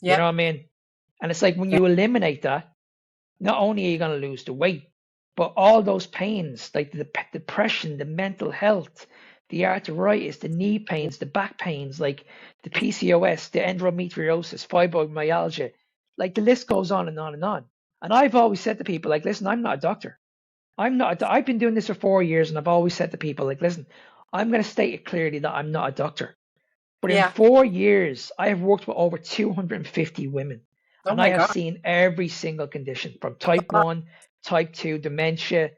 You know Yep. what I mean? And it's like when Yeah. you eliminate that, not only are you going to lose the weight, but all those pains, like the depression, the mental health, the arthritis, the knee pains, the back pains, like the PCOS, the endometriosis, fibromyalgia, like the list goes on and on and on. And I've always said to people, like, listen, I'm not a doctor. I've been doing this for 4 years, and I've always said to people, like, listen, I'm going to state it clearly that I'm not a doctor. But in Yeah. 4 years, I have worked with over 250 women, Oh and I my have God. seen every single condition from type 1, type 2, dementia.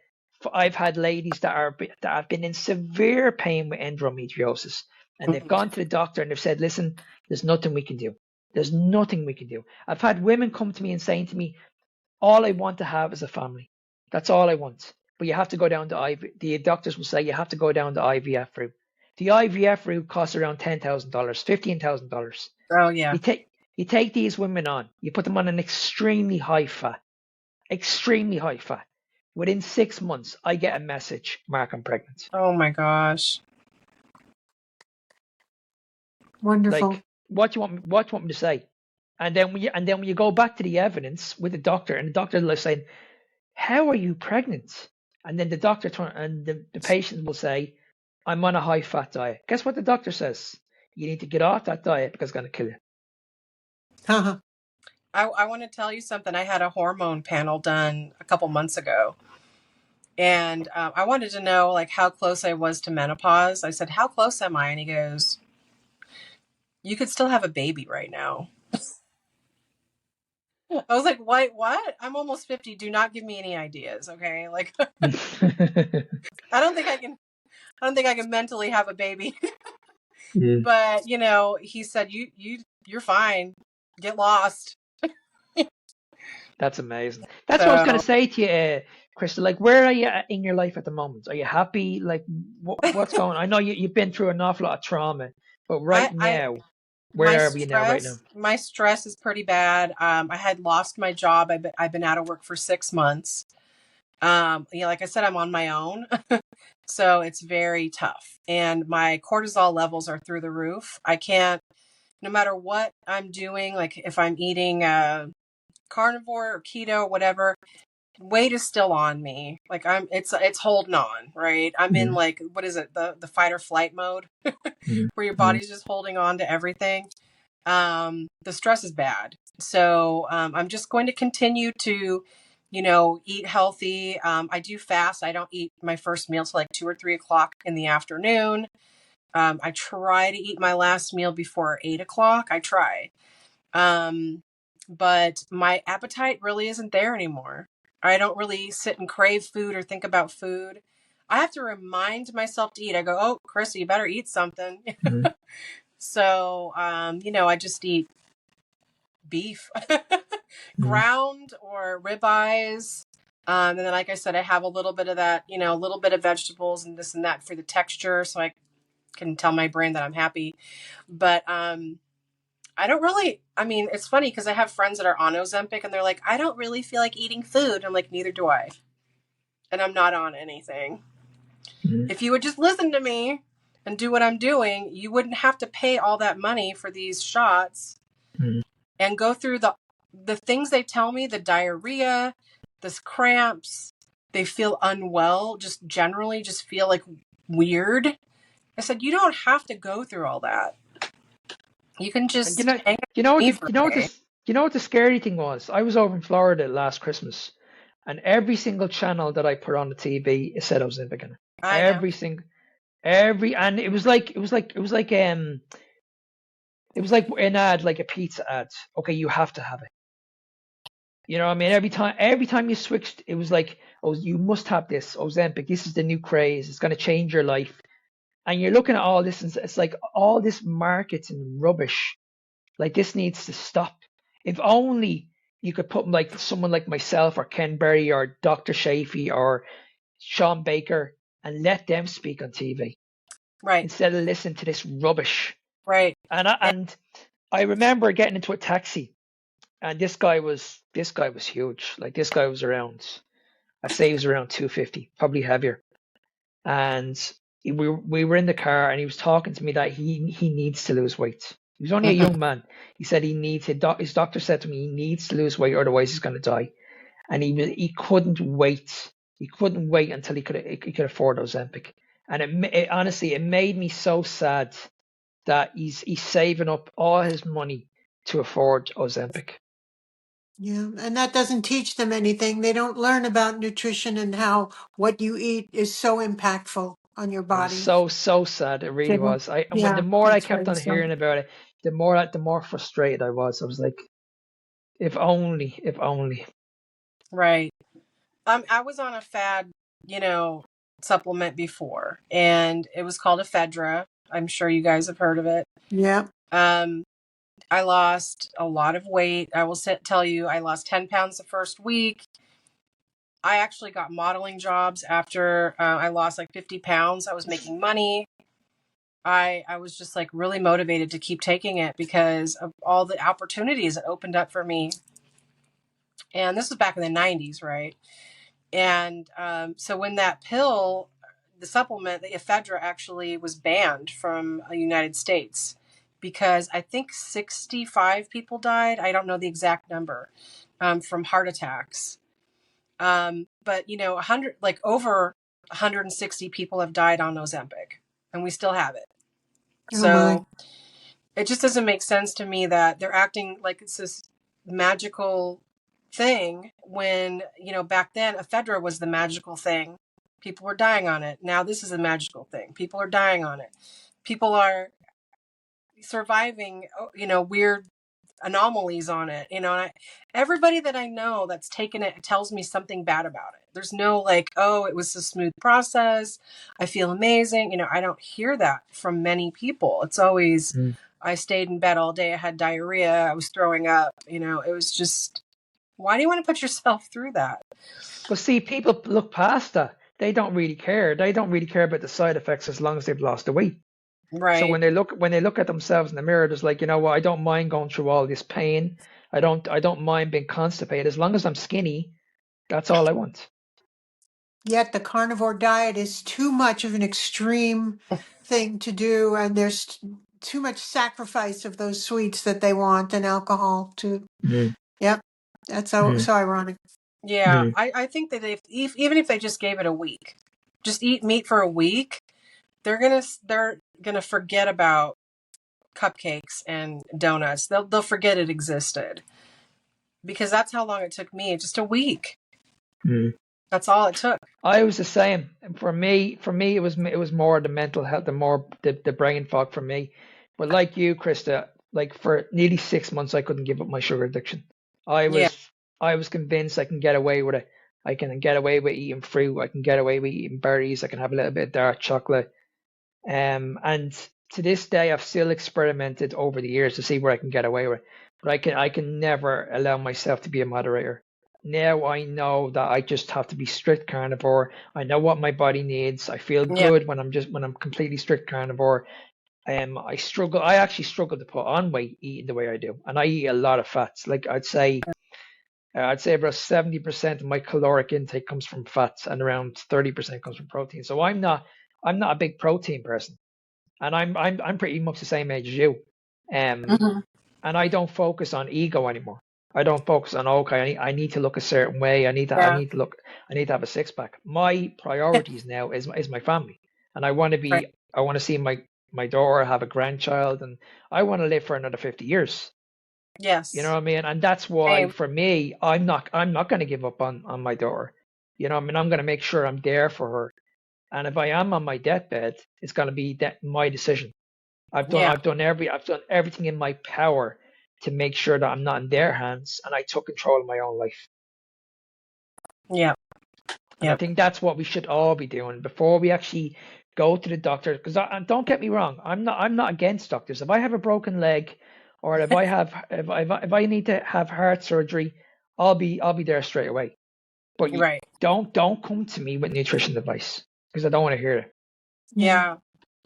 I've had ladies that have been in severe pain with endometriosis, and they've gone to the doctor and they've said, listen, there's nothing we can do. There's nothing we can do. I've had women come to me and saying to me, all I want to have is a family. That's all I want. But you have to go down to the doctors will say you have to go down the IVF route. The IVF route costs around $10,000, $15,000. Oh yeah. You take these women on, you put them on an extremely high fat. Within 6 months, I get a message, Mark, I'm pregnant. Oh my gosh. Wonderful. Like, what do you want me to say? And then when you go back to the evidence with the doctor, and the doctor is saying, how are you pregnant? And then the doctor and the patient will say, I'm on a high fat diet. Guess what the doctor says? You need to get off that diet because it's going to kill you. Haha. I want to tell you something. I had a hormone panel done a couple months ago. And I wanted to know like how close I was to menopause. I said, how close am I? And he goes, you could still have a baby right now. I was like, what? I'm almost 50. Do not give me any ideas. Okay. Like, I don't think I can mentally have a baby. But you know, he said, you're fine. Get lost. That's amazing. That's what I was going to say to you, Krista. Like, where are you in your life at the moment? Are you happy? Like, what's going on? I know you've been through an awful lot of trauma, but now, where are we now right now? My stress is pretty bad. I had lost my job. I've been out of work for 6 months. Like I said, I'm on my own. So it's very tough. And my cortisol levels are through the roof. I can't, no matter what I'm doing, like if I'm eating carnivore or keto or whatever, weight is still on me. Like it's holding on, right? I'm in like, what is it? The fight or flight mode where your body's just holding on to everything. The stress is bad. So I'm just going to continue to, eat healthy. I do fast. I don't eat my first meal till like 2 or 3 o'clock in the afternoon. I try to eat my last meal before 8 o'clock. I try. But my appetite really isn't there anymore. I don't really sit and crave food or think about food. I have to remind myself to eat. I go, oh, Krista, you better eat something. So, I just eat beef, ground or ribeyes. And then, like I said, I have a little bit of that, a little bit of vegetables and this and that for the texture. So I can tell my brain that I'm happy. But I don't really, it's funny because I have friends that are on Ozempic and they're like, I don't really feel like eating food. I'm like, neither do I. And I'm not on anything. If you would just listen to me and do what I'm doing, you wouldn't have to pay all that money for these shots and go through the things they tell me, the diarrhea, the cramps, they feel unwell, just generally just feel like weird. I said, you don't have to go through all that. You can just you know what the scary thing was? I was over in Florida last Christmas, and every single channel that I put on the TV, it said Ozempic in it. And it was like an ad, like a pizza ad. Okay, you have to have it. You know what I mean? Every time you switched, it was like, oh, you must have this Ozempic. This is the new craze. It's going to change your life. And you're looking at all this, and it's like all this marketing rubbish. Like this needs to stop. If only you could put like someone like myself or Ken Berry or Dr. Shafee or Sean Baker and let them speak on TV Right. instead of listening to this rubbish. Right. And I remember getting into a taxi, and this guy was huge. Like this guy was around, I say he was around 250, probably heavier. And we were in the car, and he was talking to me that he needs to lose weight. He was only a young man. He said his doctor said to me he needs to lose weight, otherwise he's going to die. And he couldn't wait. He couldn't wait until he could afford Ozempic. And it honestly, it made me so sad that he's saving up all his money to afford Ozempic. Yeah, and that doesn't teach them anything. They don't learn about nutrition and how what you eat is so impactful on your It was body. so sad. It really So, was. And when the yeah, more I that's kept very on sad. hearing about it, the more frustrated I was. I was like, if only, if only. Right. I was on a fad, supplement before, and it was called ephedra. I'm sure you guys have heard of it. Yeah. Um, I lost a lot of weight. I will tell you, I lost 10 pounds the first week. I actually got modeling jobs after I lost like 50 pounds. I was making money. I was just like really motivated to keep taking it because of all the opportunities it opened up for me. And this was back in the 90s, right? And so when that pill, the supplement, the ephedra, actually was banned from the United States because I think 65 people died. I don't know the exact number from heart attacks. But 100, like over 160 people have died on Ozempic, and we still have it. Oh my. So it just doesn't make sense to me that they're acting like it's this magical thing when, back then ephedra was the magical thing. People were dying on it. Now this is a magical thing. People are dying on it. People are surviving, weird anomalies on it, and everybody that I know that's taken it tells me something bad about it. There's no like, oh, it was a smooth process, I feel amazing. I don't hear that from many people. It's always, I stayed in bed all day, I had diarrhea, I was throwing up. It was just, why do you want to put yourself through that? Well, see, people look past that. They don't really care. They don't really care about the side effects as long as they've lost the weight. So Right. when they look at themselves in the mirror, it's like, you know what, I don't mind going through all this pain. I don't mind being constipated. As long as I'm skinny, that's all I want. Yet the carnivore diet is too much of an extreme thing to do, and there's too much sacrifice of those sweets that they want and alcohol too. Yep, that's so ironic. Yeah, I think that even if they just gave it a week, just eat meat for a week, they're gonna forget about cupcakes and donuts. They'll forget it existed, because that's how long it took me. Just a week. That's all it took. I was the same. For me, it was more the mental health, the brain fog for me. But like you, Krista, like for nearly 6 months, I couldn't give up my sugar addiction. I Yeah. was convinced I can get away with it. I can get away with eating fruit. I can get away with eating berries. I can have a little bit of dark chocolate. And to this day, I've still experimented over the years to see where I can get away with. But I can never allow myself to be a moderator. Now I know that I just have to be strict carnivore. I know what my body needs. I feel Yeah. good when I'm completely strict carnivore. I actually struggle to put on weight eating the way I do. And I eat a lot of fats. Like I'd say about 70% of my caloric intake comes from fats and around 30% comes from protein. So I'm not a big protein person. And I'm pretty much the same age as you. Mhm. And I don't focus on ego anymore. I don't focus on, okay, I need to look a certain way. I need to have a six pack. My priorities now is my family. And I want Right. to see my daughter have a grandchild, and I want to live for another 50 years. Yes. You know what I mean? And that's why Same. for me, I'm not going to give up on my daughter. You know what I mean? I'm going to make sure I'm there for her. And if I am on my deathbed, it's going to be my decision. I've done everything in my power to make sure that I'm not in their hands, and I took control of my own life. Yeah. And I think that's what we should all be doing before we actually go to the doctor. Because don't get me wrong, I'm not against doctors. If I have a broken leg, or if I need to have heart surgery, I'll be there straight away. But you Right. don't come to me with nutrition advice, because I don't want to hear it. Yeah.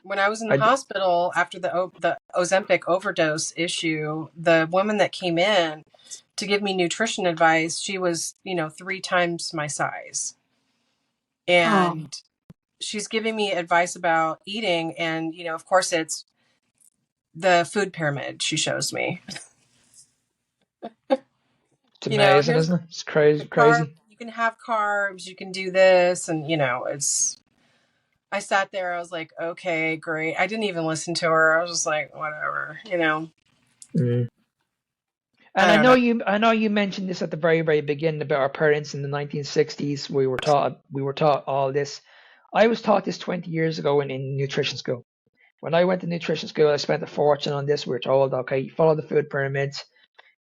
When I was in the hospital after the Ozempic overdose issue, the woman that came in to give me nutrition advice, she was, 3 times my size. And she's giving me advice about eating. And, of course, it's the food pyramid she shows me. It's amazing, isn't it? It's crazy. You can have carbs, you can do this. And, I sat there, I was like, okay, great. I didn't even listen to her. I was just like, whatever, Mm. And I know you mentioned this at the very, very beginning about our parents in the 1960s. We were taught all this. I was taught this 20 years ago in nutrition school. When I went to nutrition school, I spent a fortune on this. We were told, okay, you follow the food pyramids.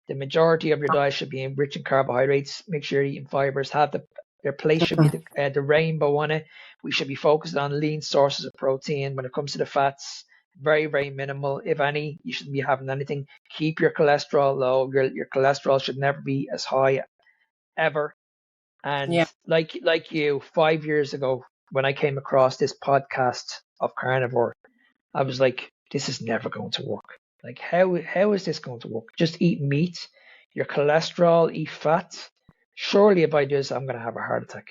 The majority of your diet should be rich in carbohydrates. Make sure you're eating fibers. Their place should be the rainbow on it. We should be focused on lean sources of protein. When it comes to the fats, very, very minimal, if any. You shouldn't be having anything. Keep your cholesterol low. Your cholesterol should never be as high ever. And like you, 5 years ago, when I came across this podcast of Carnivore, I was like, this is never going to work. Like, how is this going to work? Just eat meat, your cholesterol, eat fat. Surely if I do this, I'm going to have a heart attack.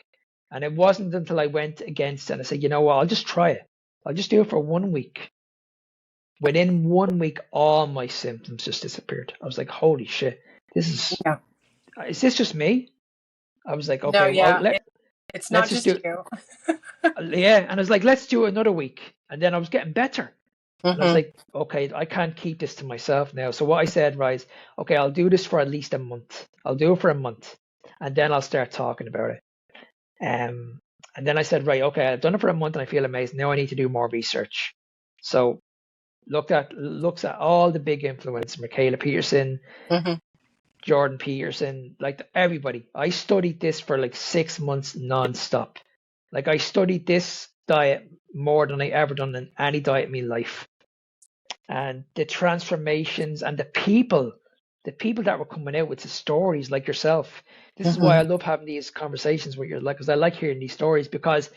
And it wasn't until I went against it and I said, you know what, I'll just try it. I'll just do it for 1 week. Within 1 week, all my symptoms just disappeared. I was like, holy shit, is this just me? I was like, okay, it's not just you. Yeah, and I was like, let's do it another week. And then I was getting better. And I was like, okay, I can't keep this to myself now. So what I said was, okay, I'll do this for at least a month. I'll do it for a month, and then I'll start talking about it. And then I said, right, okay, I've done it for a month and I feel amazing. Now I need to do more research. So looks at all the big influencers, Michaela Peterson, Jordan Peterson, like everybody. I studied this for like 6 months nonstop. Like I studied this diet more than I ever done in any diet in my life. And the transformations and the people that were coming out with the stories like yourself. This is why I love having these conversations with you, like, because I like hearing these stories, because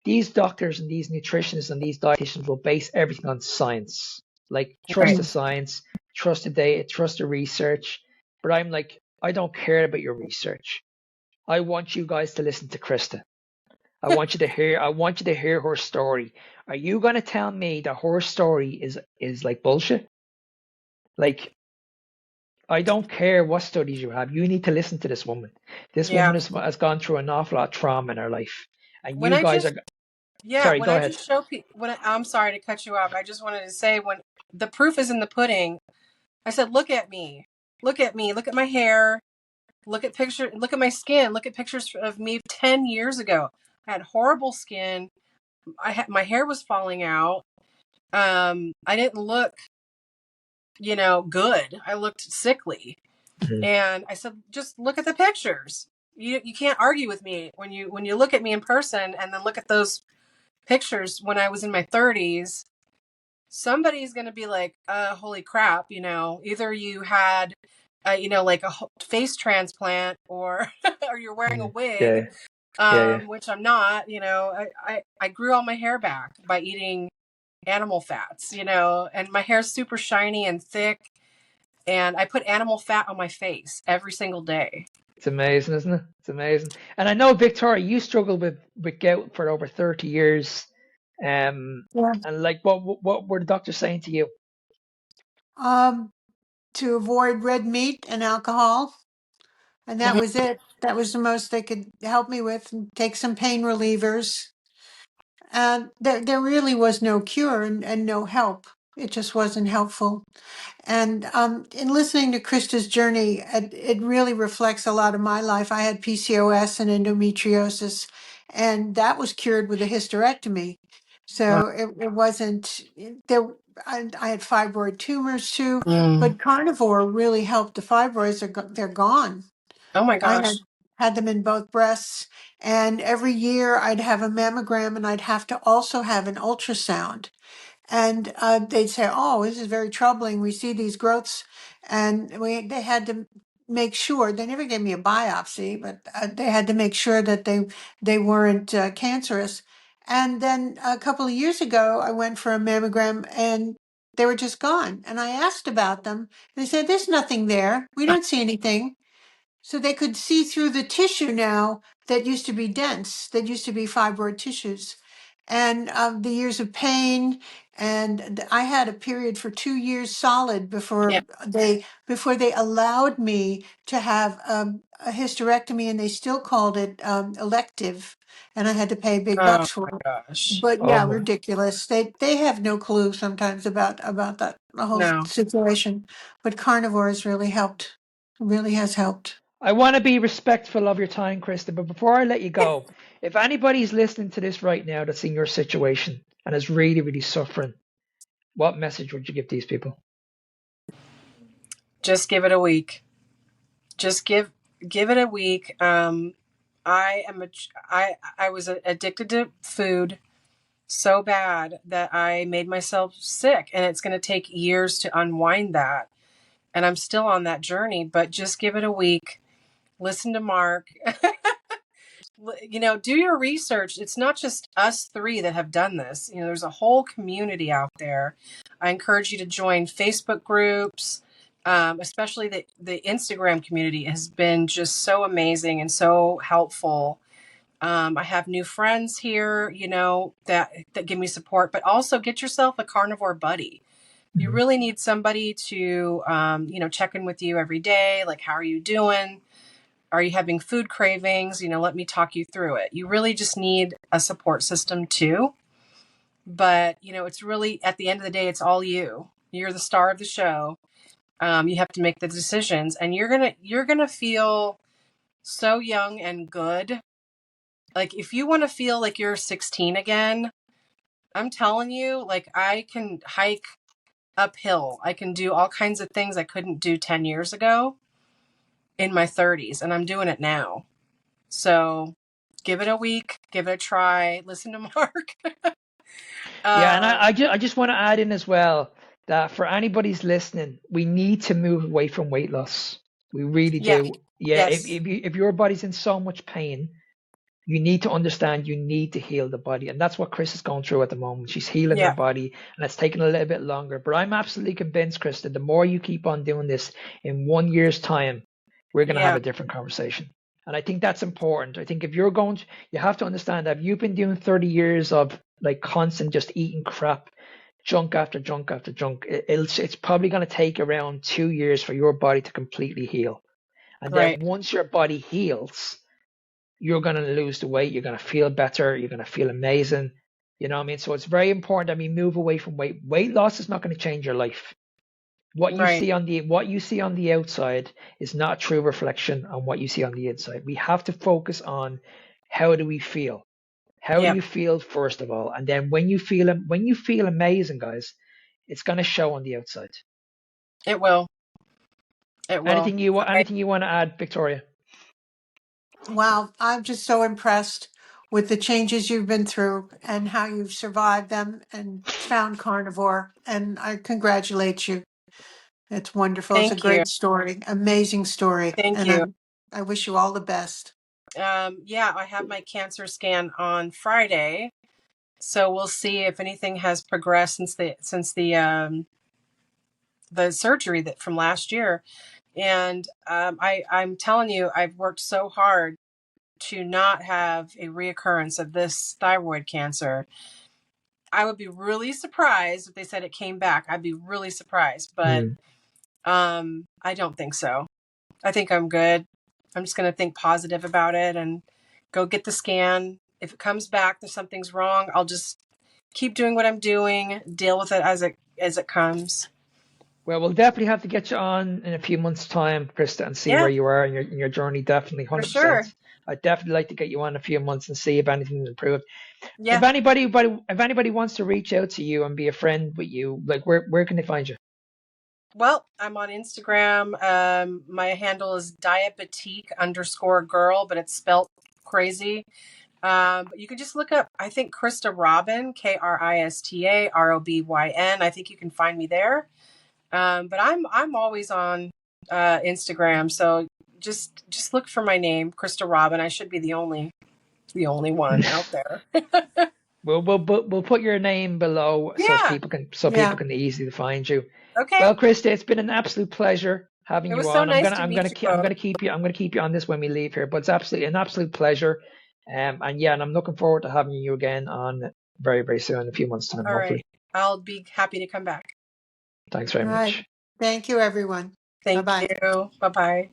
these doctors and these nutritionists and these dietitians will base everything on science. Like, trust the science, trust the data, trust the research. But I'm like, I don't care about your research. I want you guys to listen to Krista. I want you to hear her story. Are you going to tell me that her story is like bullshit? Like, I don't care what studies you have. You need to listen to this woman. This woman has gone through an awful lot of trauma in her life. And you guys are... Sorry, go ahead. Just show people, I'm sorry to cut you off. I just wanted to say, when the proof is in the pudding, I said, look at me, look at my hair, look at my skin, look at pictures of me 10 years ago. I had horrible skin. My hair was falling out. I didn't look, good. I looked sickly. And I said, just look at the pictures. You can't argue with me when you look at me in person and then look at those pictures when I was in my 30s. Somebody's going to be like, holy crap, either you had, like a face transplant or or you're wearing a wig, which I'm not. I grew all my hair back by eating animal fats, and my hair's super shiny and thick. And I put animal fat on my face every single day. It's amazing, isn't it? It's amazing. And I know, Victoria, you struggled with gout for over 30 years. And like, what were the doctors saying to you? To avoid red meat and alcohol. And that was it. That was the most they could help me with, and take some pain relievers. And there really was no cure and no help. It just wasn't helpful. And in listening to Krista's journey, it really reflects a lot of my life. I had PCOS and endometriosis, and that was cured with a hysterectomy. So it wasn't there. I had fibroid tumors too, Mm. but carnivore really helped. The fibroids they're gone. Oh my I gosh. had them in both breasts, and every year I'd have a mammogram, and I'd have to also have an ultrasound. And they'd say, "Oh, this is very troubling. We see these growths," and they had to make sure. They never gave me a biopsy, but they had to make sure that they weren't cancerous. And then a couple of years ago, I went for a mammogram, and they were just gone. And I asked about them. They said, "There's nothing there. We don't see anything." So they could see through the tissue now that used to be dense, that used to be fibroid tissues. And the years of pain, and I had a period for 2 years solid Yeah. before they allowed me to have a hysterectomy, and they still called it elective, and I had to pay big Oh bucks for my it. gosh. But yeah, Oh, ridiculous. They have no clue sometimes about that the whole No. situation. But carnivore has really helped. Really has helped. I want to be respectful of your time, Krista, but before I let you go, if anybody's listening to this right now that's in your situation and is really, really suffering, what message would you give these people? Just give it a week. Just give it a week. I was addicted to food so bad that I made myself sick, and it's going to take years to unwind that. And I'm still on that journey, but just give it a week. Listen to Mark. Do your research. It's not just us three that have done this. There's a whole community out there. I encourage you to join Facebook groups, especially the Instagram community has been just so amazing and so helpful. I have new friends here, that give me support, but also get yourself a carnivore buddy. You really need somebody to, check in with you every day. Like, how are you doing? Are you having food cravings? Let me talk you through it. You really just need a support system too. But, it's really, at the end of the day, it's all you. You're the star of the show. You have to make the decisions, and you're gonna feel so young and good. Like, if you want to feel like you're 16 again, I'm telling you, like, I can hike uphill. I can do all kinds of things I couldn't do 10 years ago in my 30s, and I'm doing it now. So give it a week, give it a try, listen to Mark. Yeah, and um, I just want to add in as well that for anybody's listening, we need to move away from weight loss. We really yeah, do. Yeah, yes, if your body's in so much pain, you need to understand you need to heal the body. And that's what Chris is going through at the moment. She's healing her yeah, body, and it's taking a little bit longer. But I'm absolutely convinced, Chris, that the more you keep on doing this, in 1 year's time, we're going to have yeah, a different conversation. And I think that's important. I think if you're going to, you have to understand that if you've been doing 30 years of like constant just eating crap, junk after junk after junk, it's probably going to take around 2 years for your body to completely heal. And right, then once your body heals, you're going to lose the weight. You're going to feel better. You're going to feel amazing. You know what I mean? So it's very important that we move away from weight. Weight loss is not going to change your life. What you right, see on the outside is not a true reflection on what you see on the inside. We have to focus on how do we feel? How do yep, you feel first of all? And then when you feel amazing, guys, it's going to show on the outside. it will, it will. I, Anything you want to add, Victoria? Wow, I'm just so impressed with the changes you've been through and how you've survived them and found carnivore. And I congratulate you. It's wonderful. It's a thank you, great story, amazing story. thank And you. I wish you all the best. Yeah, I have my cancer scan on Friday, so we'll see if anything has progressed since the surgery that from last year. And I'm telling you, I've worked so hard to not have a reoccurrence of this thyroid cancer. I would be really surprised if they said it came back. I'd be really surprised, but Mm. I don't think so. I think I'm good. I'm just going to think positive about it and go get the scan. If it comes back that something's wrong, I'll just keep doing what I'm doing, deal with it as it comes. Well, we'll definitely have to get you on in a few months' time, Krista, and see where Yeah, you are in your journey. Definitely, for sure. 100%. I'd definitely like to get you on in a few months and see if anything's improved. Yeah. If anybody wants to reach out to you and be a friend with you, like where can they find you? Well, I'm on Instagram. My handle is diabetique_girl, but it's spelt crazy. But you can just look up, I think, Krista Robin, KristaRobyn. I think you can find me there. But I'm always on Instagram, so just look for my name, Krista Robin. I should be the only one out there. We'll put your name below so Yeah. people can Yeah. easily find you. Okay. Well, Krista, it's been an absolute pleasure having It you was so on. nice to meet you I'm both. gonna keep you on this when we leave here, but it's absolutely an absolute pleasure. And I'm looking forward to having you again on very, very soon, in a few months' time, All hopefully. right. I'll be happy to come back. Thanks very All much. right. Thank you, everyone. Thank Bye-bye. you. Bye-bye.